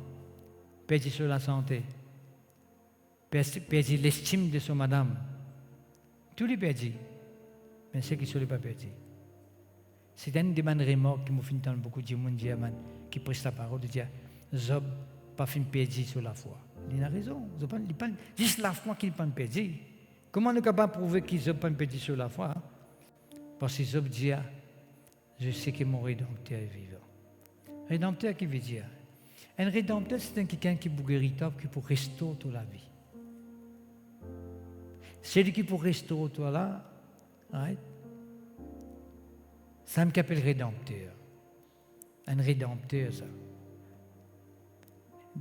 petits sur la santé, petits l'estime de son madame, tous les petits, mais ceux qui ne sont pas petits. C'est une des remarques qui me fait entendre beaucoup de gens qui prêchent la parole de dire, Job, pas fin perdu sur la foi. Il a raison. Juste la foi qu'il n'est pas perdu. Comment on est capable de prouver qu'il n'est pas perdu sur la foi? Parce que Job dit, je sais que mon Rédempteur est vivant. Rédempteur qui veut dire? Un Rédempteur, c'est quelqu'un qui est véritable, qui peut restaurer toute la vie. Celui qui peut restaurer toi là, right? Ça me appelle Rédempteur. Un Rédempteur, ça.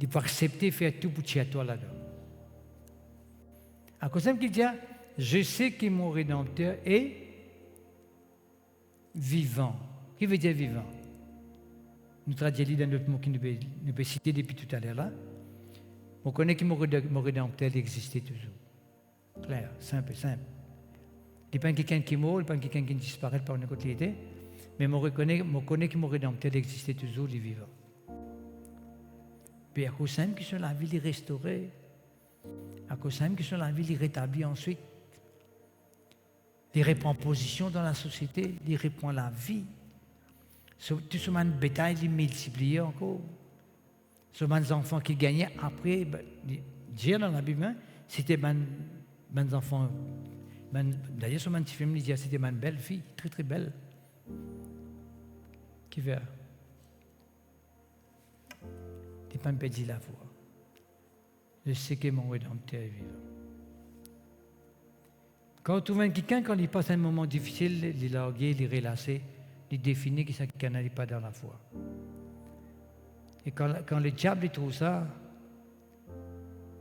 Il faut accepter de faire tout pour tirer toi là-dedans. À cause de qu'il dit, je sais que mon Rédempteur est vivant. Qui veut dire vivant? Nous traduisons dans notre mot qui nous peut citer depuis tout à l'heure là. On connaît que mon Rédempteur existait toujours. Clair, simple. Il n'est pas quelqu'un qui meurt, il n'est pas quelqu'un qui disparaît par une côté, mais on connaît que mon Rédempteur existait toujours, il est vivant. Puis à cause de qui sont la vie, les restaurer. À cause de qui sont la vie, les rétablir ensuite. Les reprend position dans la société, les reprend la vie. Tout ce man bétail, les multiplier encore. Ce man enfants qui gagnaient après, dire dans la Bible, c'était man enfants. D'ailleurs, ce man petit film, il dit c'était man belle fille, très très belle. Qui fait? Tu n'as pas perdu la foi. Je sais que mon Rédempteur est vivant. Quand on trouve quelqu'un, quand il passe un moment difficile, il est largué, il est relâché, il définit que quelqu'un n'est pas dans la foi. Et quand le diable trouve ça,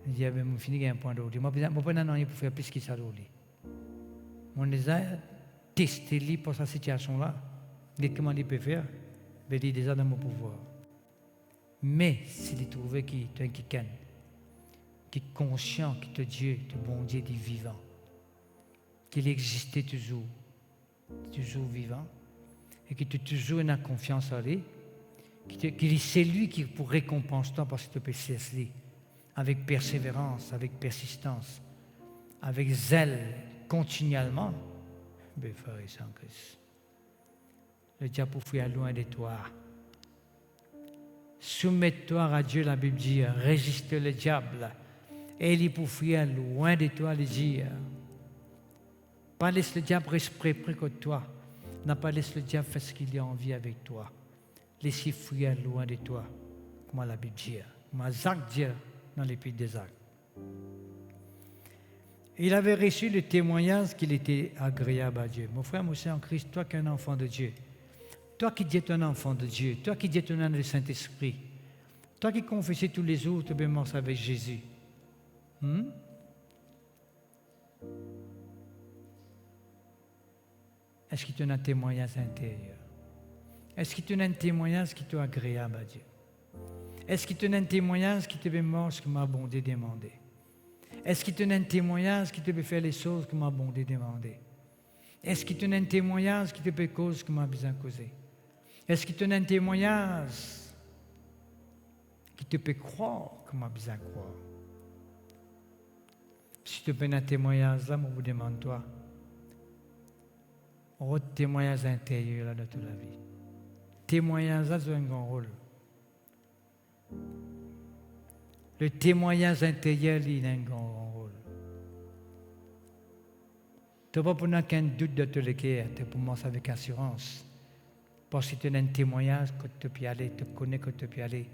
il dit, je finis un point d'eau. Moi, je ne peux pas rien pour faire plus que ça. On les a testés pour cette situation-là. Comment il peut faire? Il est déjà dans mon pouvoir. Mais s'il trouve qu'il est quelqu'un qui est conscient que Dieu, le bon Dieu, est vivant, qu'il existait toujours vivant, et qu'il a toujours une confiance en lui, qu'il c'est lui qui pour récompenser toi parce que tu peux cesser avec persévérance, avec persistance, avec zèle, continuellement, ben frère et sœur en Christ. Le diable pour fuir loin de toi. Soumets-toi à Dieu, la Bible dit, résiste le diable. Et il pour fuir loin de toi, il dit, pas laisse le diable rester près de toi. N'a pas laisse le diable faire ce qu'il a envie avec toi. Laissez fuir loin de toi, comme la Bible dit. Comme Jacques dit dans l'Épître des Actes. Il avait reçu le témoignage qu'il était agréable à Dieu. Mon frère, mon sœur en Christ, toi qui es un enfant de Dieu, toi qui es un enfant de Dieu, toi qui es un enfant du Saint-Esprit, toi qui confesses tous les jours, tu es mort avec Jésus. Est-ce qu'il y a un témoignage intérieur? Est-ce qu'il y a un témoignage qui est agréable à Dieu? Est-ce qu'il y a un témoignage qui te fait mort ce que m'a bondé demander? Est-ce qu'il y a un témoignage qui te peut faire les choses que m'a bondé demander? Est-ce qu'il y a un témoignage qui te peut cause ce que m'a besoin causer? Est-ce qu'il y a un témoignage qui te peut croire que m'a besoin croire? Si tu peux un témoignage là, je vous demande toi, un témoignage intérieur là dans toute la vie. Témoignage là joue un grand rôle. Le témoignage intérieur, il a un grand rôle. Tu ne vas pas prendre qu'un doute de te le cœur, tu peux commencer avec assurance. Parce que tu as un témoignage que tu peux aller, tu connais que tu peux aller,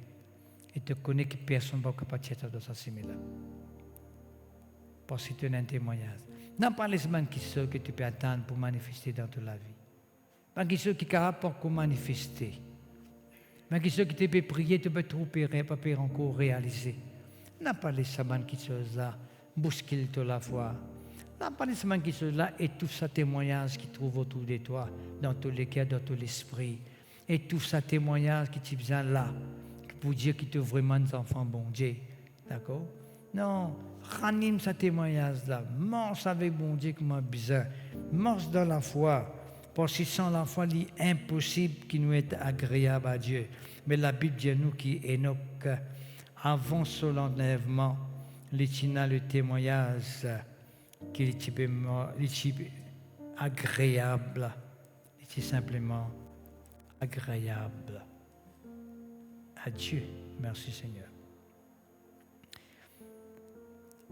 et tu connais que personne ne va capable de faire ça similaire. Parce que tu as un témoignage. Non pas les semaines qui sont que tu peux attendre pour manifester dans toute la vie. Pas qui sont qui sont capables pour manifester. Mais qui sont qui tu peux prier, tu peux trouver, pas encore réaliser. Non pas les semaines qui sont là, bousculent la foi. Non pas les semaines qui sont là et tout ça témoignage qui trouve autour de toi, dans tous les cœurs, dans tout l'esprit. Et tout ça témoignage qui tu besoin là, pour dire que tu es vraiment des enfants bon Dieu. D'accord? Non, ranime ce témoignage-là. Marche avec bon Dieu comme a besoin. Marche dans la foi. Parce que sans la foi, il est impossible qu'il nous soit agréable à Dieu. Mais la Bible dit à nous qu'Enoch, avant son enlèvement, il a le témoignage qu'il est agréable. Il est simplement agréable à Dieu. Merci Seigneur.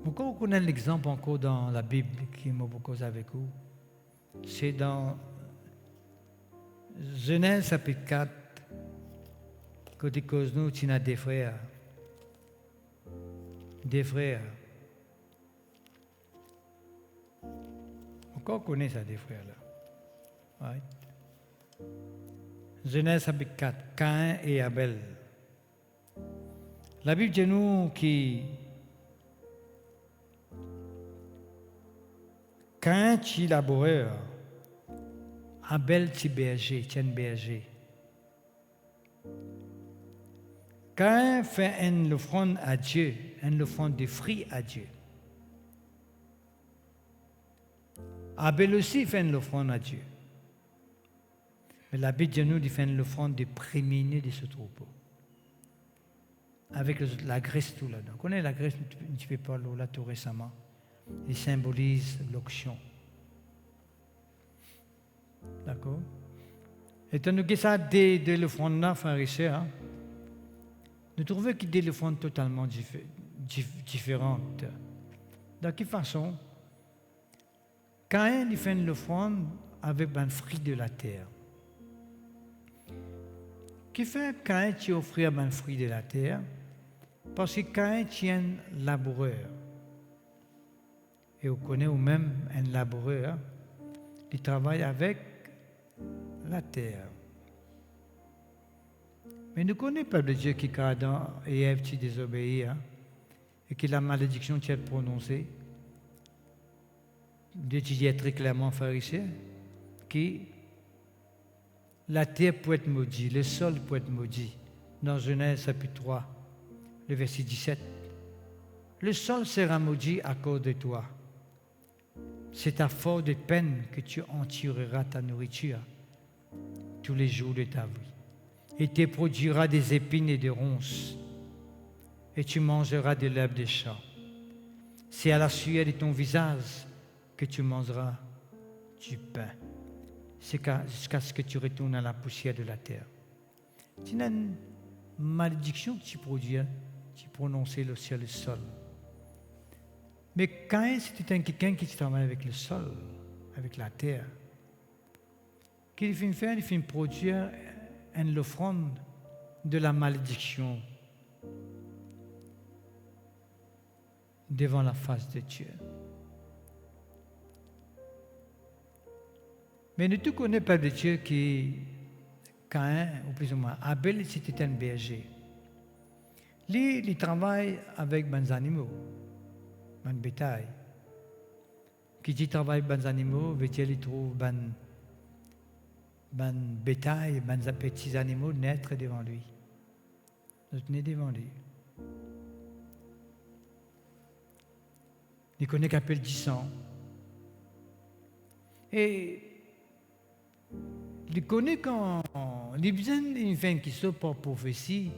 Pourquoi vous connaissez l'exemple encore dans la Bible qui m'a beaucoup avec vous? C'est dans Genèse chapitre 4, côté cause nous, tu as des frères. Des frères. Encore on connaît ça, des frères là. Right? Genèse chapitre 4, Caïn et Abel. La Bible dit nous qui Caïn est laboureur, Abel est berger, c'est un berger. Caïn fait une offrande à Dieu, une offrande de fruits à Dieu. Abel aussi fait une offrande à Dieu. Mais la Bible dit nous de faire une offrande de prémunir de ce troupeau. Avec la graisse tout là-dedans. On connaît la graisse un petit peu par là tout récemment. Il symbolise l'onction. D'accord? Et tant que ça, de l'offrande-là, frères et sœurs, nous trouvons qu'il y a des offrandes totalement différentes. De quelle façon? Caïn il fait une offrande avec un fruit de la terre. Qui fait Caïn qui offre un fruit de la terre? Parce que Caïn tient un laboureur. Et on connaît ou même un laboureur qui travaille avec la terre. Mais nous ne connaissons pas de Dieu qui, quand Adam et Ève qui désobéissent et que la malédiction qui est prononcée, Dieu dit très clairement, pharisien, que la terre peut être maudite, le sol peut être maudit. Dans Genèse chapitre 3, le verset 17. Le sol sera maudit à cause de toi. C'est à force de peine que tu en tireras ta nourriture tous les jours de ta vie. Et tu produiras des épines et des ronces, et tu mangeras de l'herbe des champs. C'est à la sueur de ton visage que tu mangeras du pain, jusqu'à ce que tu retournes à la poussière de la terre. C'est une malédiction que tu produis, tu prononces sur le sol. Mais Caïn, c'était quelqu'un qui travaille avec le sol, avec la terre. Qu'il finit faire, il finit produire une offrande de la malédiction devant la face de Dieu. Mais nous tous connaissons pas de Dieu qui, Caïn, ou plus ou moins, Abel, c'était un berger. Lui, il travaille avec des animaux, des bétail. Qui dit travaille avec des animaux, veut dire qu'il trouve des bétail, des petits animaux naître devant lui. Nous tenons devant lui. Il connaît qu'un peu le sang. Et il connaît quand il besoin d'une fin qui soit par prophétie,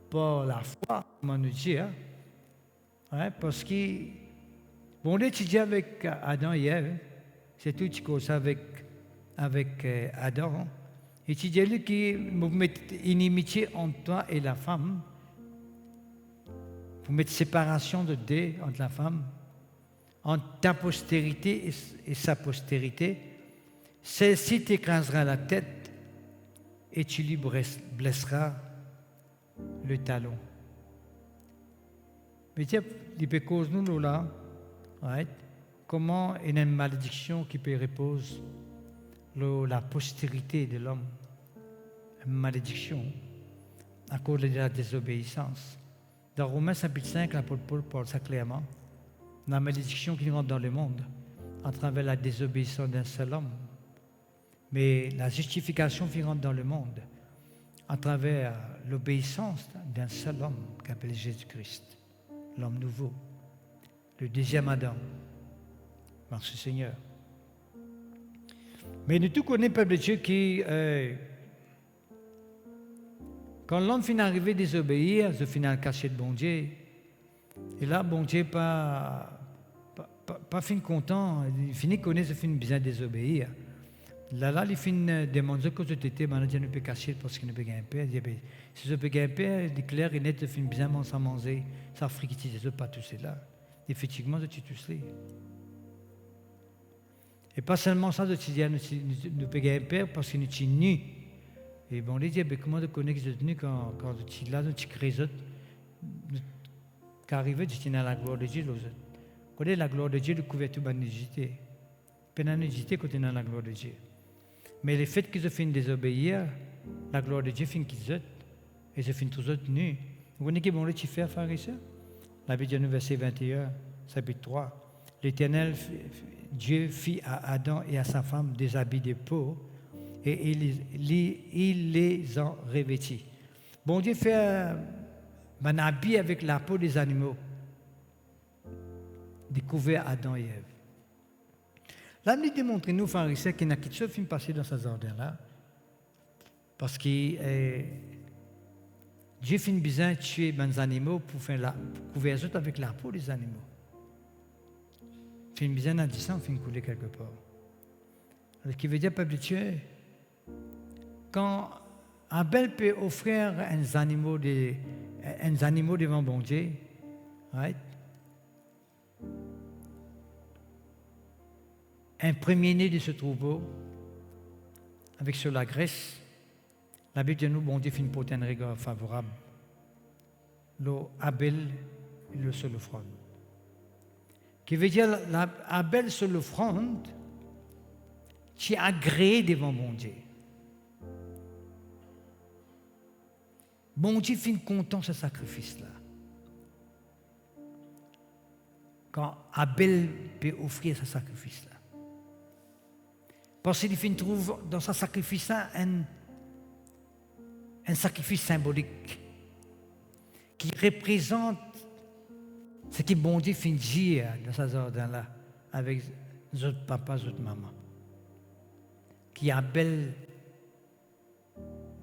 par la foi, comment nous dire, parce que bon, on étudie avec Adam et Ève, c'est tout ce qu'on sait avec Adam. Et tu dis lui qui met inimitié entre toi et la femme, pour mettre séparation de deux entre la femme, entre ta postérité et sa postérité. Celle-ci t'écrasera la tête et tu lui blesseras le talon. Mais tiens, il peut causer nous là, comment il y a une malédiction qui peut reposer la postérité de l'homme. Une malédiction à cause de la désobéissance. Dans Romains chapitre 5, l'apôtre Paul parle ça clairement. La malédiction qui rentre dans le monde à travers la désobéissance d'un seul homme. Mais la justification qui rentre dans le monde à travers l'obéissance d'un seul homme qu'appelle Jésus-Christ, l'homme nouveau, le deuxième Adam. Merci Seigneur. Mais nous tous connaissons le peuple de Dieu qui, quand l'homme finit d'arriver à désobéir, il finit à cacher de bon Dieu. Et là, bon Dieu pas fin content, il finit de connaître, il finit bien désobéir. Là, il finit de demander que tu étais, maintenant Dieu ne peut cacher parce qu'il ne peut gagner père. Il dit, si je peux gagner père, il dit clair et net, il finit bien manger, ça friquitise, pas tout cela. Effectivement, tu tout cela. Et pas seulement ça, tu dis, nous peut gagner père parce qu'il nous tient nus. Et bon, il dit, comment tu connais que tu es nu quand tu es là, tu crées autres. Quand arrivé, tu tiens à la gloire de Dieu. Quand la gloire de Dieu, le couverture de la nudité. Pas la nudité quand tu es dans la gloire de Dieu. Mais le fait qu'ils finissent de désobéir, la gloire de Dieu finit qu'ils êtes. Et ils finissent tous autres nus. Vous voyez que bon, là, tu fais pharisien? La Bible dit, verset 21, chapitre 3. L'Éternel, Dieu fit à Adam et à sa femme des habits de peau et il les en revêtit. Bon Dieu fait un habit avec la peau des animaux. Découvert Adam et Ève. Là, il démontre nous, pharisiens, qu'il n'y a quelque chose qui passé dans ce jardin-là. Parce que Dieu finit besoin de tuer les animaux pour couvrir les autres avec la peau des animaux. Il finit besoin de sang, il finit couler quelque part. Ce qui veut dire, peuple de Dieu, quand Abel peut offrir un animal devant bon Dieu, right? Un premier-né de ce troupeau, avec sur la graisse, la Bible de nous, bon Dieu, finit pour un regard favorable. le Abel et le seul offrande. Qui veut dire, Abel seul offrande, qui est agréé devant mon Dieu. Bon Dieu finit content de ce sacrifice-là. Quand Abel peut offrir ce sacrifice-là. Parce qu'il finit trouve dans ce sacrifice-là un sacrifice symbolique qui représente ce que bon Dieu finit dire dans ce jardin-là avec notre papa, notre maman. Qui Abel,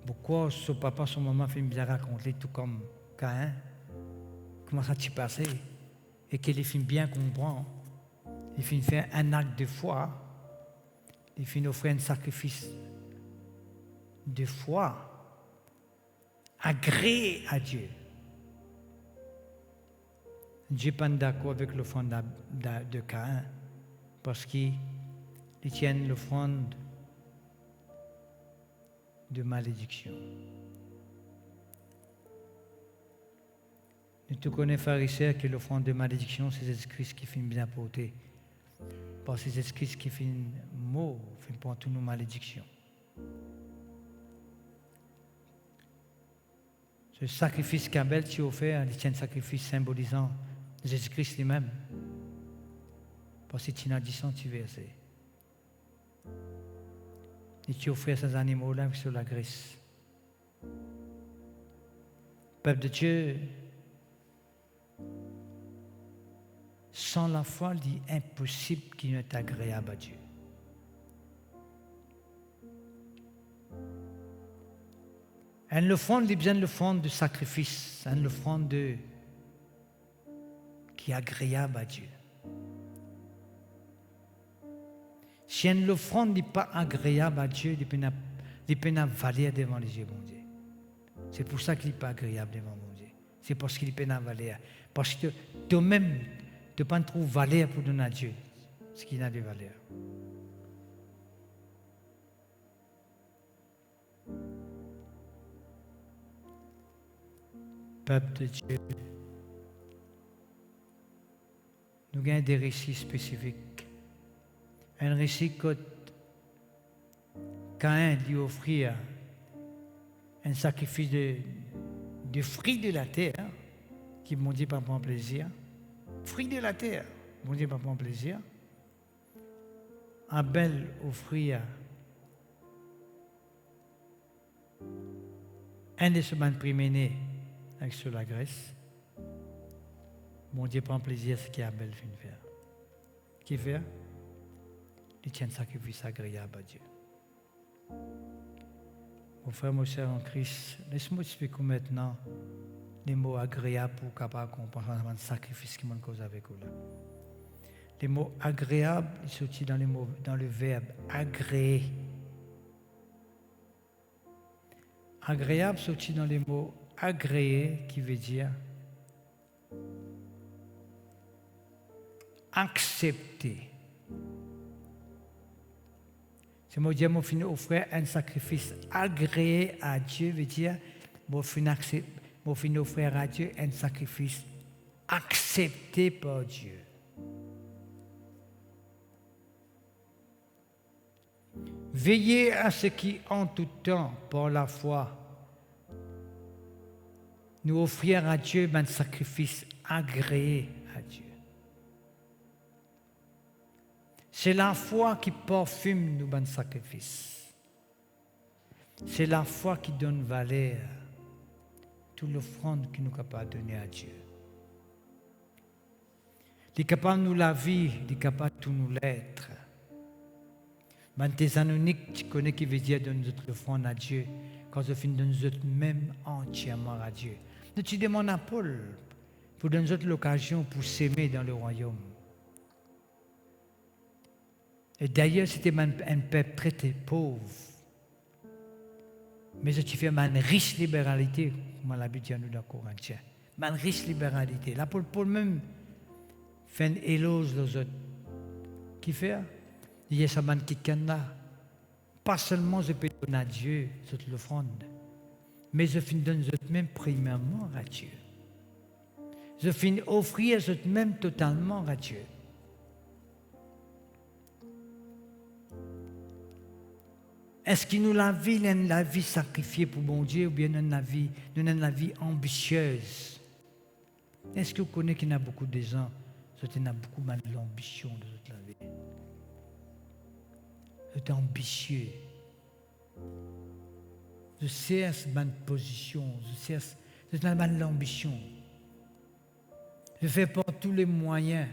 pourquoi son papa, son maman finit bien raconter tout comme Caïn, comment ça s'est passé, et qu'il finit bien comprendre, il finit faire un acte de foi, il finit offrir un sacrifice de foi, agréé à Dieu. Dieu n'est pas d'accord avec l'offrande de Caïn, parce qu'il tient l'offrande de malédiction. Tu connais, pharisien, que l'offrande de malédiction, c'est Jésus-Christ qui finit bien porter. Parce que c'est Jésus-Christ qui finit mot, finit pour toutes nos malédictions. Ce sacrifice qu'Abel t'a offert, il tient un sacrifice symbolisant Jésus-Christ lui-même. Parce que tu n'as 10 versets. Et tu offres ces animaux-là sur la graisse. Peuple de Dieu, sans la foi, il est impossible qu'il ne soit agréable à Dieu. Elle l'offrande, il bien l'offrande de sacrifice, elle l'offrande qui est agréable à Dieu. Si l'offrande n'est pas agréable à Dieu, il peut pas valer devant les yeux de mon Dieu. C'est pour ça qu'il n'est pas agréable devant mon Dieu. C'est parce qu'il n'est pas valeur. Parce que toi-même, tu ne peux pas trouver valeur pour donner à Dieu ce qu'il a de valeur. Peuple de Dieu, nous avons des récits spécifiques. Un récit que Caïn lui offrit un sacrifice de fruits de la terre, qui m'ont dit pas prendre plaisir. Fruits de la terre, m'ont dit pas prendre plaisir. Abel offrit un des semaines primées avec sur la graisse. Mon Dieu prend plaisir à ce qu'Abel vient de faire. Qui fait? Il tient un sacrifice agréable à Dieu. Mon frère, mon cher en Christ, laisse-moi expliquer maintenant les mots agréables pour capable comprendre le sacrifice qui m'a causé avec vous là. Les mots agréables, ils sont dans le verbe agréer. Agréable sorti dans les mots agréer, qui veut dire accepter. C'est moi dire, mon fin offrir un sacrifice agréé à Dieu, veut dire, mon fin offrir à Dieu un sacrifice accepté par Dieu. Veillez à ce qui, en tout temps, par la foi, nous offrir à Dieu un sacrifice agréé à Dieu. C'est la foi qui parfume nous un sacrifice. C'est la foi qui donne valeur à toute l'offrande que nous sommes capables de donner à Dieu. Il est capable de nous la vie, il est capable de tout nous l'être. Mais Thessalonique, tu connais qui veut dire donner notre offrande à Dieu, quand je finis de nous même entièrement à Dieu. Nous tu demandes à Paul pour donner notre l'occasion pour s'aimer dans le royaume. Et d'ailleurs, c'était un peuple très pauvre. Mais tu fais une riche libéralité, comme on l'habitude à nous dans Corinthiens. Une riche libéralité. Là, Paul même fait une éloge aux autres. Qui fait? Il y a ça qui là. Pas seulement je peux donner à Dieu cette l'offrande, mais je finis donner même premièrement à Dieu. Je finis offrir même totalement à Dieu. Est-ce que nous la vie sacrifiée pour bon Dieu ou bien nous avons la vie ambitieuse? Est-ce que vous connaissez qu'il y a beaucoup de gens qui ont beaucoup de l'ambition de toute la vie? C'est ambitieux. Je cherche ma position, je l'ambition. Je fais par tous les moyens.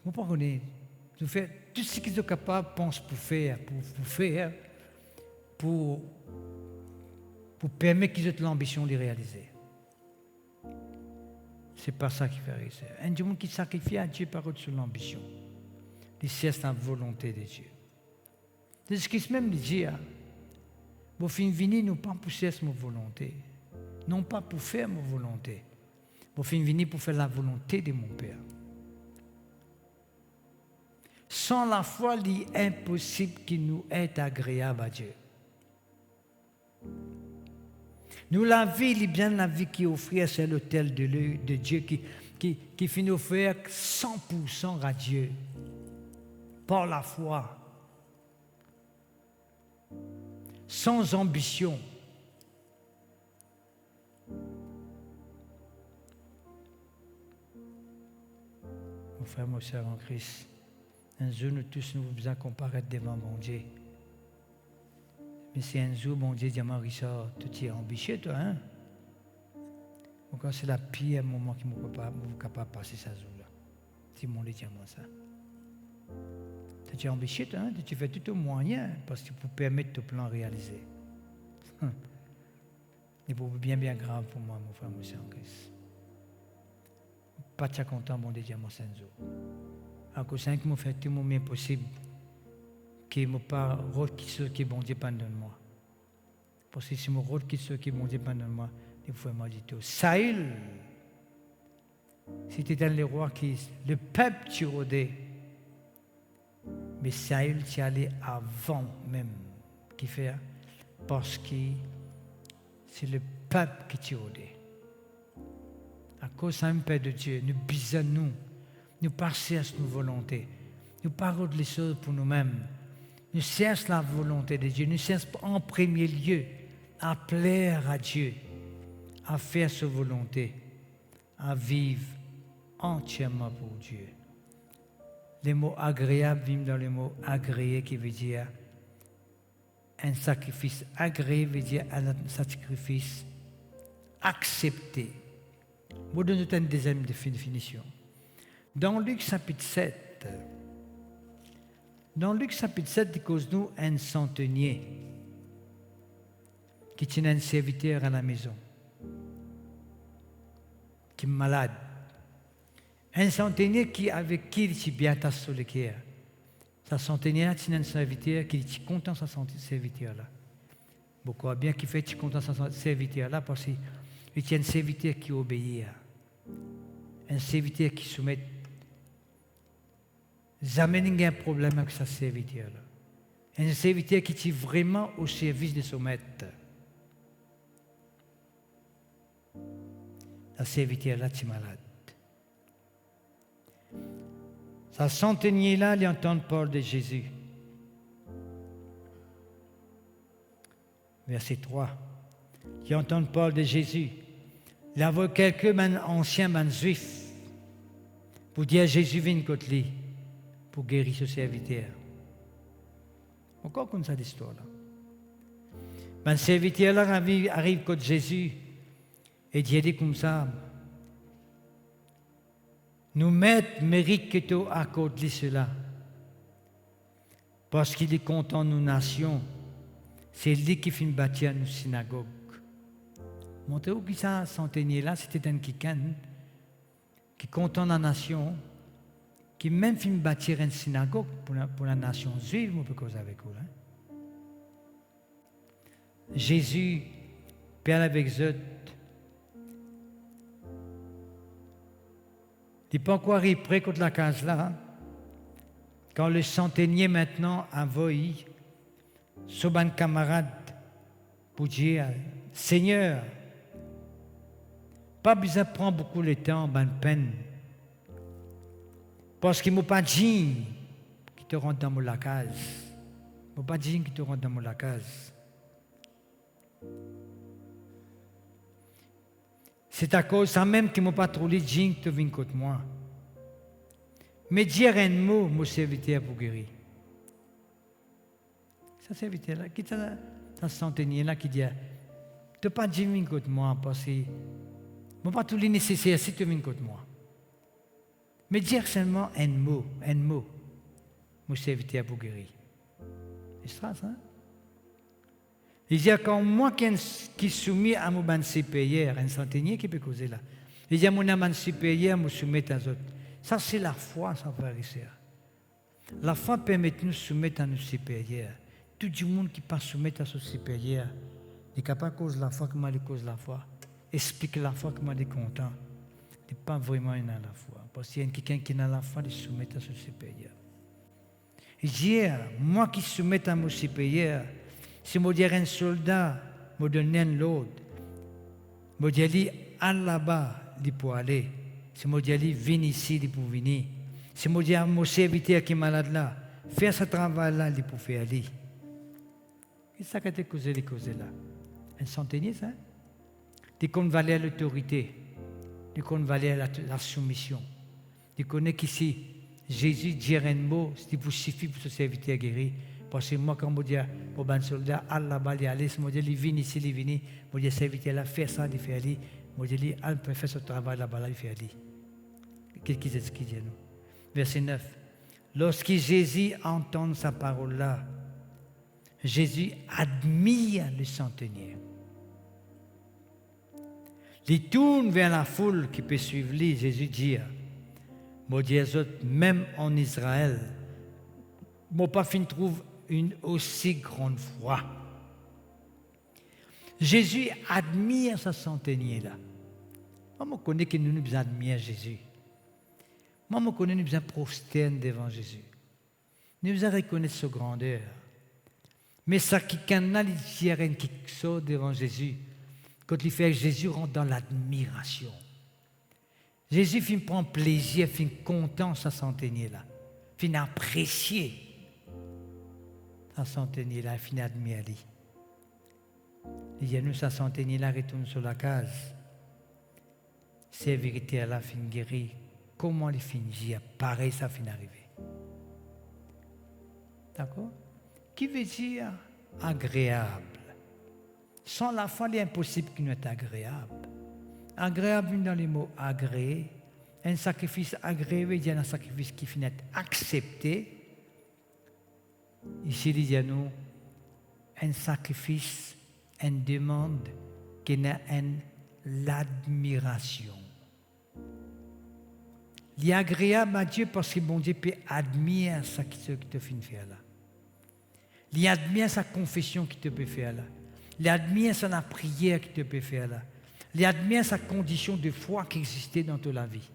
Vous comprenez? Je fais tout ce qu'ils sont capables, pense pour faire, pour permettre qu'ils aient l'ambition de les réaliser. C'est pas ça qui fait réussir. Un Dieu qui sacrifie à Dieu par au-dessus de l'ambition. Il cherche la volonté de Dieu. C'est ce qui se même dit. Vous finissez nous pas pour chercher ma volonté. Non pas pour faire ma volonté. Vous finissez pour faire la volonté de mon Père. Sans la foi, il est impossible qu'il nous est agréable à Dieu. Nous, la vie, il est bien la vie qui offre, c'est l'autel de Dieu qui finit offrir 100% à Dieu. Par la foi. Sans ambition. Mon frère, mon soeur en Christ, un jour, nous tous, nous besoin comparaître devant mon Dieu. Mais si un jour, mon Dieu dit à Richard, tu es ambitieux, toi, hein? Encore, c'est la pire moment qui ne pas capable de passer ça jour-là. Si mon Dieu dit à moi ça. Tu es ambitieux, toi, hein? Tu fais tout au moyen parce que pour permettre ton plan réalisé. C'est bien grave pour moi, mon frère, mon soeur en Christ. Pas de content, mon Dieu, mon Saint jour. À cause de ça, je fais tout le mieux possible. Que je pas rôle qui ce qui bon Dieu pardonne-moi. Parce que si mon rôle qui ce qui bon Dieu pardonne-moi, il faut moi dire tout. Saül, c'était dans les rois qui, le peuple tu rôdait. Mais Saül, tu allé avant même. Qui fait? Parce que c'est le peuple qui tu rôdait. À cause d'un Père de Dieu, nous bisons nous cherchons nos volontés, nous parlons les choses pour nous-mêmes, nous cherchons la volonté de Dieu, nous cherchons en premier lieu à plaire à Dieu, à faire sa volonté, à vivre entièrement pour Dieu. Le mot agréable vient dans le mot agréé qui veut dire un sacrifice. Agréé veut dire un sacrifice accepté. Je vous donne une deuxième définition. Dans Luc chapitre 7, il cause nous un centenier qui tient un serviteur à la maison, qui est malade. Un centenier avec qui il est bien sur le cœur. Ce centenier tient un serviteur qui est content de ce serviteur-là. Beaucoup bien qu'il fait content de ce serviteur-là parce qu'il tient un serviteur qui obéit. Un serviteur qui soumet. Jamais il n'y a un problème avec ce serviteur-là. Un serviteur qui est vraiment au service de son maître. Ce serviteur-là est malade. Ce centenier-là, il entend parler de Jésus. Verset 3. Il entend parler de Jésus. Il y avait quelques anciens juifs pour dire Jésus vient contre lui pour guérir ce serviteur. Encore comme ça l'histoire-là. Le serviteur-là arrive contre Jésus et dit comme ça. Nous maîtres méritent que tu accordes cela. Parce qu'il est content de nos nations. C'est lui qui fait bâtir nos synagogues. Montrez-vous que ça, centenier-là, c'était un qui est content de la nation, qui même fait bâtir une synagogue pour la nation juive, on peut causer avec vous. Hein? Jésus parle avec eux. Il n'est pas encore arrivé près contre la case là. Quand le centenier maintenant envoie son camarade pour dire Seigneur, Pas besoin de prendre beaucoup de temps, ben peine. Parce qu'il ne m'a pas dit qui te rentre dans la case. Il ne m'a pas dit qui te rentre dans la case. C'est à cause de ça même qu'il ne m'a pas trop dit que tu viens contre moi. Mais dire un mot, mon serviteur pour guérir. Ça serviteur là, qui t'a centenier là qui dit, tu n'as pas dit viens contre moi parce que je n'ai pas tout le nécessaire si tu viens contre moi. Mais dire seulement un mot, mon serviteur pour guérir. C'est ça, ça. Il dit, quand moi qui suis soumis à mon ban supérieur, un centenier qui peut causer là, il dit, mon ban supérieur me soumet à autres. Ça, c'est la foi, ça, frère et sœur. La foi permet de nous soumettre à nos supérieurs. Tout le monde qui pas soumettre à son supérieur, il n'est pas cause la foi, comment il cause la foi. Explique la foi, comment il est content. Il n'est pas vraiment dans la foi. Parce qu'il y a quelqu'un qui est dans la foi, il soumet à son supérieur. Il dit, moi qui soumets à mon supérieur, si je dis un soldat, je donne l'autre. Je dis, allez là-bas, il peut aller. Si je dis, viens ici, il peut venir. Si je dis à mon serviteur qui est malade là, fais ce travail-là, il peut faire aller. Qu'est-ce que ça causé les causes là? Un centenier, ça? Tu connais valer l'autorité, tu connais valer la soumission. Tu connais qu'ici, Jésus dit un mot, c'est pour suffire pour ce serviteur guéri. Parce que moi, quand je dis au ban soldat, allez là-bas, il allez, je dis, viens ici, il vient. Je dis, serviteur là, fais ça, il fait aller. Je dis, allez, faire ce travail là-bas, il fait aller. Qu'est-ce qu'il dit nous? Verset 9. Lorsque Jésus entend sa parole là, Jésus admire le centenier. Il tourne vers la foule qui peut suivre lui. Jésus dit, moi dis même en Israël, moi pas fin trouve une aussi grande foi. Jésus admire ce centenier là. Moi je connais que nous devons admirer Jésus. Moi je connais que nous devons prosterner devant Jésus. Nous devons reconnaître sa grandeur. Mais ça qui canal qui sort devant Jésus, quand il fait Jésus rentre dans l'admiration. Jésus fin prend plaisir, fin content sa centenier là, fin apprécier sa centenier là, fin admirer. Il y a nous sa centenier là retourne sur la case. C'est vérité là fin guéri. Comment il finit? Pareil ça fin arrivé. D'accord? Qui veut dire agréable. Sans la foi, il est impossible qu'il ne soit agréable. Agréable dans les mots agréé. Un sacrifice agréé veut dire un sacrifice qui finit accepté. Ici, il dit à nous un sacrifice, une demande qui n'a l'admiration. Il est agréable à Dieu parce que bon Dieu peut admirer ce qui te fait faire là. Il admire sa confession qui te peut faire là. Il admire sa prière qui te peut faire là. Il admire sa condition de foi qui existait dans toute la vie.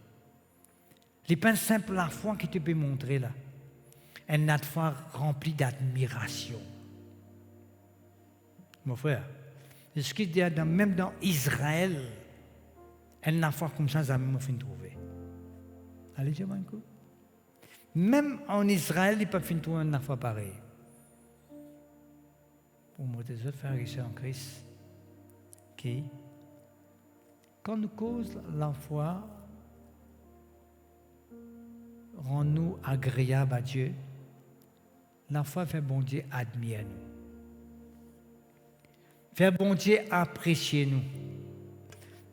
Il n'est pas simple la foi qui te peut montrer là. Elle a de foi remplie d'admiration. Mon frère, c'est ce qu'il dit même dans Israël, elle n'a foi comme ça, ça m'a fait trouver. Allez, dis-moi un coup. Même en Israël, il n'a pas fait trouver une foi pareille. Pour moi, des autres frères ici en Christ, qui, quand nous cause la foi, rend-nous agréables à Dieu, la foi fait bon Dieu admirer nous. Fait bon Dieu apprécier nous.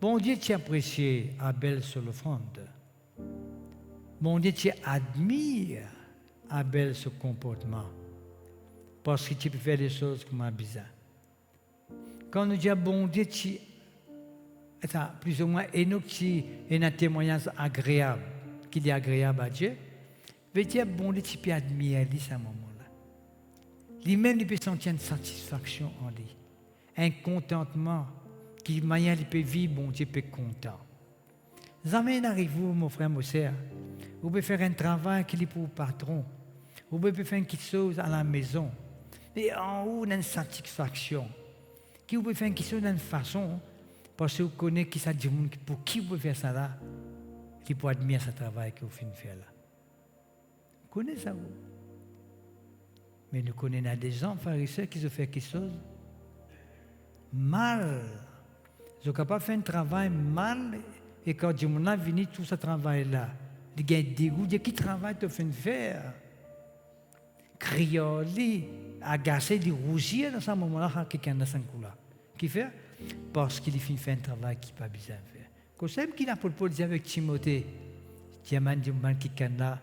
Bon Dieu tu apprécies Abel sur l'offrande. Bon Dieu tu admires Abel ce comportement. Parce que tu peux faire des choses comme un bizarre. Quand nous disons bon Dieu, plus ou moins, et nous qui est un témoignage agréable, qu'il est agréable à Dieu, veut dire bon Dieu, tu peux admirer lui à ce moment-là. Lui-même, il peut sentir une satisfaction en lui, un contentement, qui manière il peut vivre, bon Dieu peut être content. Jamais arrive-vous, mon frère, mon sœur, vous pouvez faire un travail qui est pour le patron, vous pouvez faire quelque chose à la maison. Et en haut, on a une satisfaction. Qui vous pouvez faire quelque chose d'une façon, Parce que vous connaissez qui ça dit, pour qui vous faire ça là, qui peut admirer ce travail que vous finissez de faire là. Vous connaissez ça, vous. Mais nous connaissons des gens, pharisiens, qui se font quelque chose mal. Ils sont capables de faire un travail mal, et quand Dieu m'a venu tout ce travail-là, il y a des dégoûts, qui travail te fait faire. Crioli, agacé, de rougir dans ce moment-là, quelqu'un dans ce coup-là. Qui fait? Parce qu'il finit de faire un travail qui n'est pas besoin de faire. Quand c'est qu'il a pour le dire avec Timothée, Diamant dit quelqu'un là,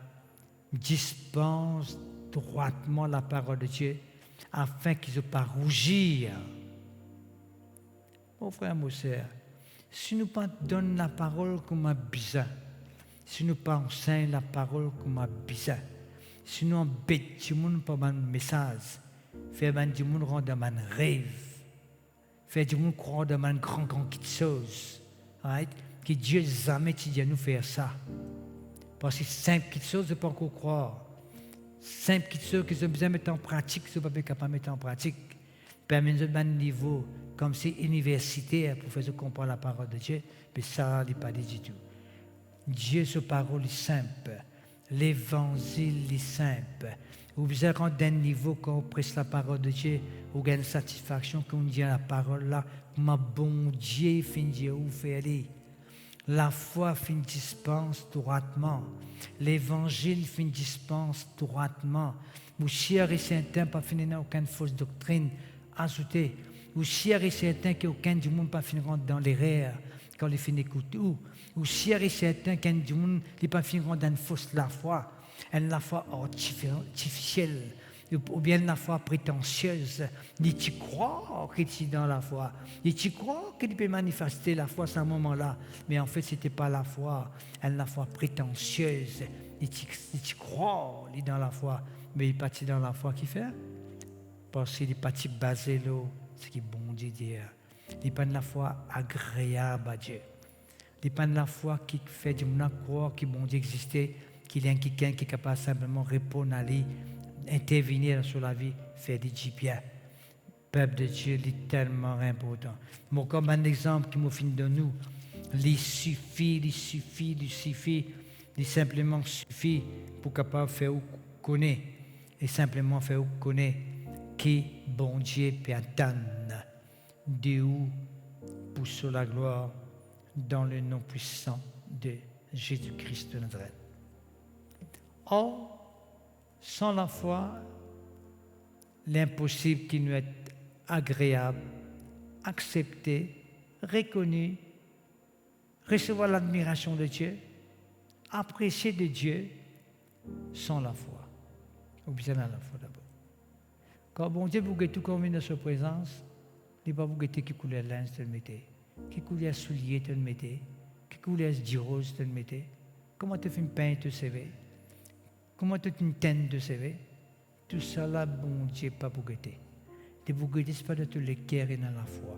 dispense droitement la parole de Dieu afin qu'ils ne soient pas rougir. Mon frère, mon soeur, si nous ne donnons la parole comme un besoin, si nous ne enseignons la parole comme un besoin, si nous embêtons le monde par un message, faire du monde rendre un rêve, faire du monde croire dans un grand chose, right? Que Dieu jamais dit à nous faire ça. Parce que simple petite chose, je ne peux pas encore croire. Simple petite chose que je besoin de mettre en pratique, je ne suis pas capable de mettre en pratique. Permettre un niveau comme si universitaire pour faire comprendre la parole de Dieu, mais ça n'est pas dit du tout. Dieu, sa parole est simple. L'évangile est simple. Vous besoin rendre un niveau quand on presse la parole de Dieu, vous gagnez satisfaction quand on dit la parole là, ma bon Dieu finit où faire aller. La foi fin dispense droitement. L'évangile fin dispense droitement. Vous cher et certain pas finir aucune fausse doctrine ajoutée. Vous cher et certain qu'aucun du monde pas finir dans l'erreur quand il finit écouter. Ou cher et certain qu'un du monde n'est pas finir dans une fausse la foi, une foi artificielle, ou bien la foi prétentieuse. Ni tu crois que tu es dans la foi. Ni tu crois que tu peux manifester la foi à ce moment-là. Mais en fait, ce n'était pas la foi, la foi prétentieuse. Ni tu crois qu'il est dans la foi. Mais il n'est pas dans la foi qui fait. Parce qu'il n'est pas basé là, ce qui est bon Dieu dit. Il n'est pas de la foi agréable à Dieu. Il n'est pas de la foi qui fait du monde croire que bon Dieu existait, qu'il y a quelqu'un qui est capable simplement de répondre à lui, intervenir sur la vie, faire du bien. Le peuple de Dieu est tellement important. Moi, comme un exemple qui me finit de nous, il suffit, il simplement suffit pour capable faire ou connaître, et simplement faire ou connaître qui bon Dieu peut attendre de où pour sur la gloire dans le nom puissant de Jésus-Christ de Nazareth. Or, sans la foi, l'impossible qui nous est agréable, accepté, reconnu, recevoir l'admiration de Dieu, apprécier de Dieu, sans la foi. Ou bien à la foi d'abord. Quand bon Dieu vous guette tout comme dans sa présence, il ne va pas vous guetter qui couleur linge te le mettez, qui couleur soulier te le mettez, qui couleur dirose te le mettez, comment tu fais une pain te servez, comment tu fais une teinte te servez, tout ça là, bon Dieu, pas pour guetter. De vous guetter, ce n'est pas de te le cœur et dans la foi.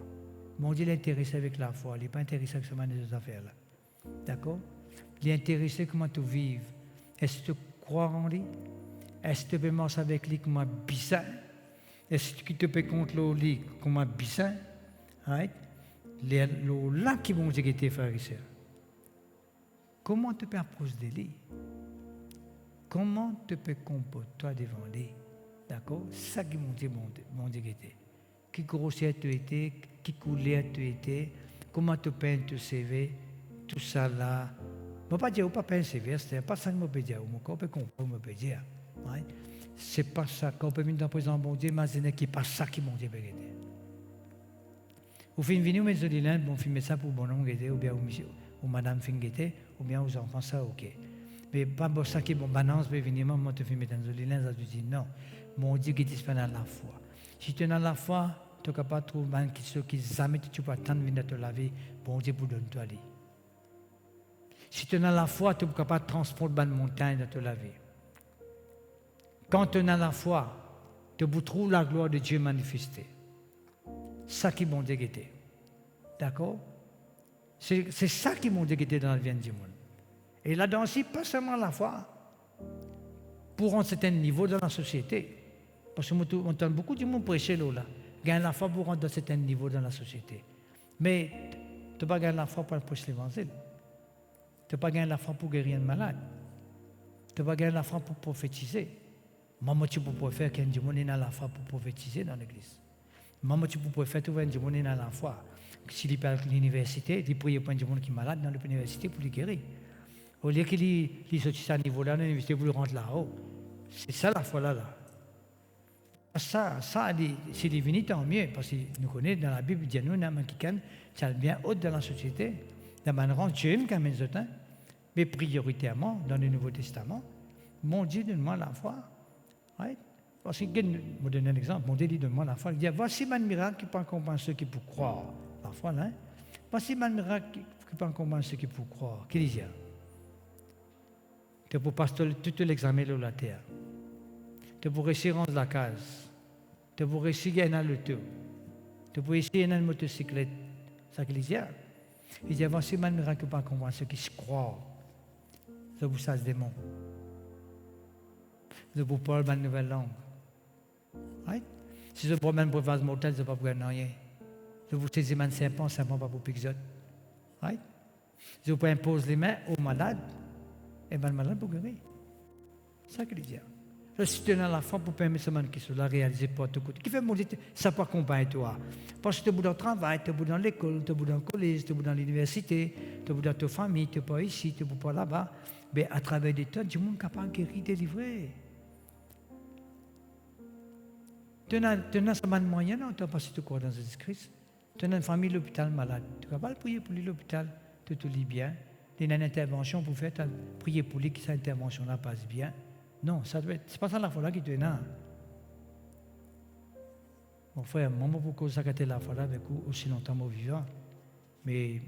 Bon Dieu, il est intéressé avec la foi, il n'est pas intéressé avec seulement des affaires là. D'accord? Il est intéressé comment tu vives. Est-ce que tu crois en lui? Est-ce que tu peux marcher avec lui comme un bizarre? Est-ce que tu peux contre lui comme un bizarre? Right? Là qui vont dire tes frères et sœurs. Comment tu peux approcher de lui? Comment tu peux comporter toi devant lui? D'accord? Ça qui vont dire mon Dieu qui grossière tu étais, qui couleur tu étais, comment tu peux te servir, tout ça là. Je ne peux pas dire, pas persévérer, ce n'est pas ça que je peux dire, on peut comprendre, je peux dire. Right? Ce n'est pas ça, quand on peut venir dans le présent bon Dieu, mais ce n'est pas ça qui mon Dieu peut aider. Vous finissez venir au maison de l'Inde, vous filmez ça pour bon homme guetter, ou bien ou madame fin guetter, ou bien aux enfants ça, ok. Mais pas pour ça qui est bon balance, mais venir moi te filmer dans l'Inde, ça te dit non. Mon Dieu qui est dans la foi. Si tu es dans la foi, tu n'es pas trouver ceux qui jamais tu peux attendre de venir te laver, bon Dieu pour donner toi. Si tu es dans la foi, tu n'es pas transporter une montagne de te laver. Quand tu es dans la foi, tu trouves la gloire de Dieu manifestée. Ça qui bon Dieu était. D'accord? C'est ça qui bon Dieu était dans le bien du monde. Et là-dedans aussi, pas seulement la foi, pour un certain niveau dans la société. Parce que on entend beaucoup de monde prêcher là. Gagne la foi pour rentrer dans un certain niveau dans la société. Mais Tu n'as pas gagné la foi pour prêcher l'évangile. Tu n'as pas gagné la foi pour guérir un malade. Tu n'as pas gagné la foi pour prophétiser. Maman, tu peux faire qu'un démon dans la foi pour prophétiser dans l'église. Maman, tu peux faire tout un démon dans la foi. S'il parle à l'université, il prie pour un démon qui est malade dans l'université pour le guérir. Au lieu qu'il sorte à ce niveau-là, dans l'université pour le rentrer là-haut. C'est ça la foi là. Ça, c'est devenu tant mieux, parce que nous connaissons dans la Bible, Dieu nous, ça bien haut dans la société. Dans le rang Dieu, quand même, mais prioritairement, dans le Nouveau Testament, mon Dieu, donne-moi la foi. Right? Parce que, je vais donner un exemple. Mon Dieu dit, donne-moi la foi. Il dit, voici un miracle qui peut accompagner ceux qui peuvent croire. La foi, là. Voici un miracle qui peut accompagner ceux qui peuvent croire. Qu'est-ce qu'il y a? Tu peux passer tout l'examen de la terre. Tu peux réussir rendre la case. Tu peux réussir gagner le tour. Tu peux essayer une motocyclette. C'est ça qu'il y a. Il dit, voici un miracle qui peut accompagner ceux qui se croient. Je vous sache des mots. Je vous parle une nouvelle langue. Right? Si je promène pour vase mortel, je ne vais pas pouvoir rien. Je vous saisis un serpent, serpent pas pour pixote. Right? Je vous impose les mains aux malades, et bien le malade pour guérir. C'est ça qu'il dit. Je suis tenu à la foi pour permettre seulement qui soit là réaliser pour tout côté. Qui fait mon Dieu, ça peut accompagner toi. Parce que tu es dans le travail, tu es dans l'école, tu es dans le collège, tu es dans l'université, tu es dans ta famille, tu n'es pas ici, tu n'es pas là-bas. Mais à travers des temps, du monde capable de guérir, délivrer. Tu as seulement de moyens, non? Tu n'as pas si tu crois dans Jésus-Christ. Tu as une famille à l'hôpital malade. Tu es capable de prier pour lui l'hôpital, tu te lis bien. Tu as une intervention pour faire, tu as prié pour lui que cette intervention-là passe bien. Non, ça doit être. C'est pas ça la foi là qui te là. Mon frère, maman pourquoi ça a la foi là avec vous aussi longtemps au vivant. Mais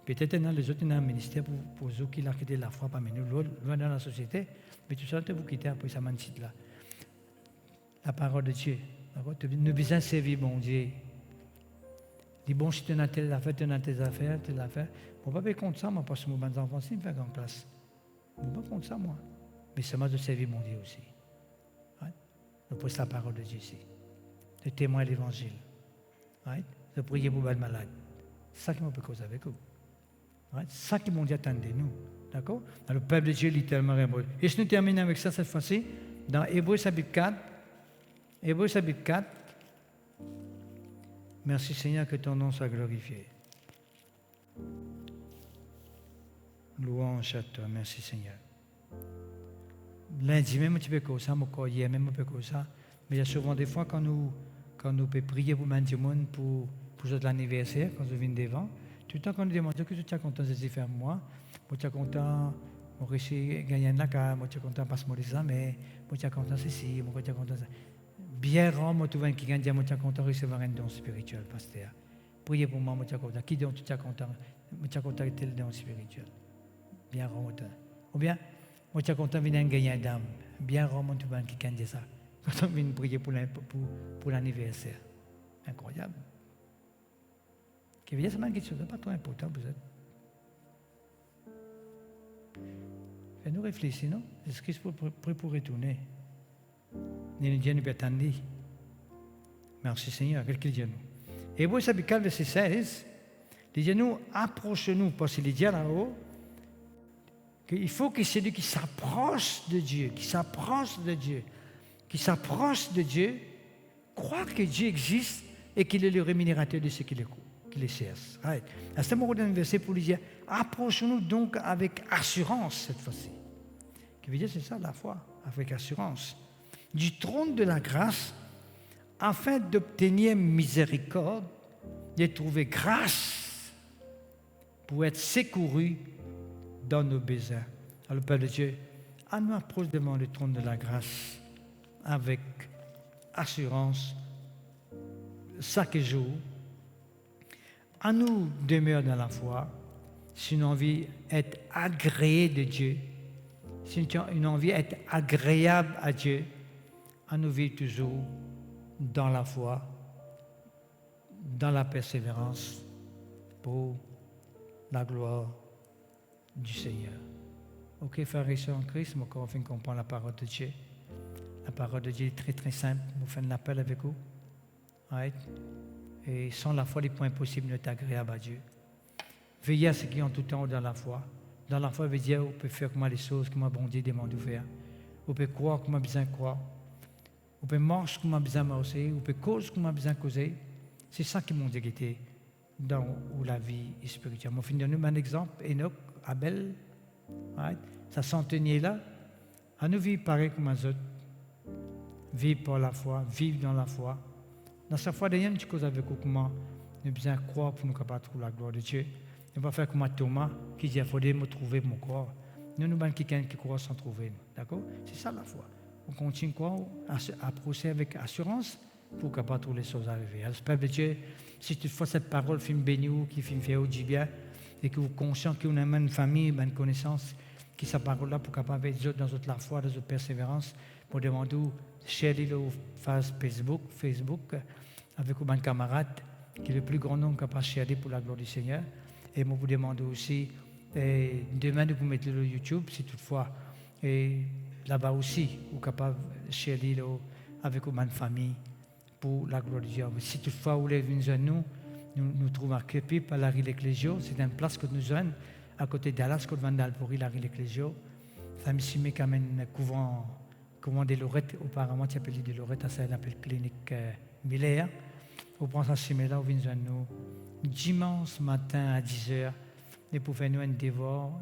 peut-être dans les autres dans le ministère pour ceux qui l'ont quitté la foi parmi nous, loin dans la société, mais tout ça, vous quitter après ça site là. La parole de Dieu. Nous besoin servir mon Dieu. Dis bon, si tu as telle affaire, tu as telle affaire. On ne va pas compte ça, moi, parce que mes enfants, c'est une faire grande place. On ne va pas compte ça, moi. Mais c'est moi de servir mon Dieu aussi. Right? Je pose la parole de Dieu ici. De témoigner l'évangile. Right? De prier pour les malades. C'est ça qui m'a fait cause avec vous. Right? C'est ça qui m'ont dit attendre de nous. D'accord? Le peuple de Dieu est tellement rémolle. Et je nous termine avec ça cette fois-ci. Dans Hébreux chapitre 4. Hébreux chapitre 4. Merci Seigneur que ton nom soit glorifié. Louange à toi. Merci Seigneur. Lundi même, tu peux comme ça, mon hier même, un peu comme ça. Mais il y a souvent des fois quand nous pouvons prier pour du monde pour l'anniversaire, quand je viens devant, tout le temps qu'on nous demande que tu es content de faire moi tu es content, moi réussi à gagner un lac, moi tu es content de passer mon examen, moi tu es content de ceci, moi tu es content de ça. Bien rare, moi tu vois qui gagne, moi tu es content de recevoir un don spirituel, pasteur. Priez pour moi, moi tu es content. Qui don tu es content, moi tu es content de tel don spirituel. Bien rare, ou bien, moi, je suis content de venir gagner une dame. Bien rare, tout le monde qui gagne ça. Quand on vient prier pour l'anniversaire. Incroyable. Qui veut dire que c'est quelque chose de pas trop important pour vous. Fais-nous réfléchir, non? Est-ce qu'il faut prêt pour retourner? Nous Dieu nous peut attendre. Merci Seigneur. Quel qu'il dit nous? Hébreux chapitre 4, verset 16. Il dit nous, approche-nous, parce qu'il dit là-haut, qu'il faut que celui qui s'approche de Dieu, qui s'approche de Dieu, croit que Dieu existe et qu'il est le rémunérateur de ceux qui les cherchent. Right. À ce moment, dans un verset pour lui dire, approchons-nous donc avec assurance cette fois-ci. Qui veut dire, c'est ça la foi, avec assurance. Du trône de la grâce, afin d'obtenir miséricorde, de trouver grâce pour être secouru dans nos besoins. Alors, Père de Dieu, à nous approche devant le trône de la grâce avec assurance chaque jour. À nous demeure dans la foi, si une envie d'être agréé de Dieu, si une envie d'être agréable à Dieu, à nous vivre toujours dans la foi, dans la persévérance pour la gloire du Seigneur. Ok, frères et sœurs en Christ, mon corps, enfin, comprend la parole de Dieu. La parole de Dieu est très très simple. Vous faites un appel avec vous. Right? Et sans la foi, il n'est pas impossible d'être agréable à Dieu. Veillez à ce qui est en tout temps dans la foi. Dans la foi, veut dire, on peut faire comment les choses que moi, bon Dieu, demande de faire. On peut croire comme on a besoin de croire. On peut marcher comme on a besoin de marcher. On peut causer comme on a besoin de causer. C'est ça qui m'a dit dans la vie spirituelle. Je vais donner un exemple. Enoch, Abel, right? Ça centenier là. À nous vivre pareil comme les autres. Vivre par la foi, vivre dans la foi. Dans sa foi, il y a une chose avec nous, comment nous avons besoin de croire pour nous capables de trouver la gloire de Dieu. Nous ne pas faire comme Thomas qui dit il faudrait me trouver mon corps. Nous avons quelqu'un qui croit sans trouver. D'accord? C'est ça la foi. On continue à procéder avec assurance pour capable trouver les choses arriver. Alors, Père de Dieu, si toutefois cette parole fait béni ou qui fait faire du bien et que vous êtes conscient qu'on a une famille, une connaissance, qui sa parole-là pour capable être dans la foi, dans notre persévérance, pour demander share le Facebook avec un camarade qui est le plus grand nombre capable de share pour la gloire du Seigneur. Et moi vous demande aussi demain de vous mettre le YouTube si toutefois et là-bas aussi vous capable de share avec une famille pour la gloire de Dieu. Si toutefois vous voulez venir nous trouvons à Crépy par la rue L'Ecclésio, c'est une place que nous avons à côté de Dallas, côte Vandal pour la rue L'Ecclésio. Ça me semble comme un couvent de Lorette, auparavant tu appelles de Lorette, ça s'appelle clinique Miller. Vous pensez à ce là, vous venez nous dimanche matin à 10h, et pour faire nous un dévore,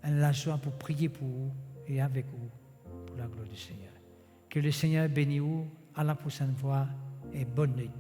la joie pour prier pour vous et avec vous, pour la gloire du Seigneur. Que le Seigneur bénisse vous, à la prochaine fois et bonne nuit.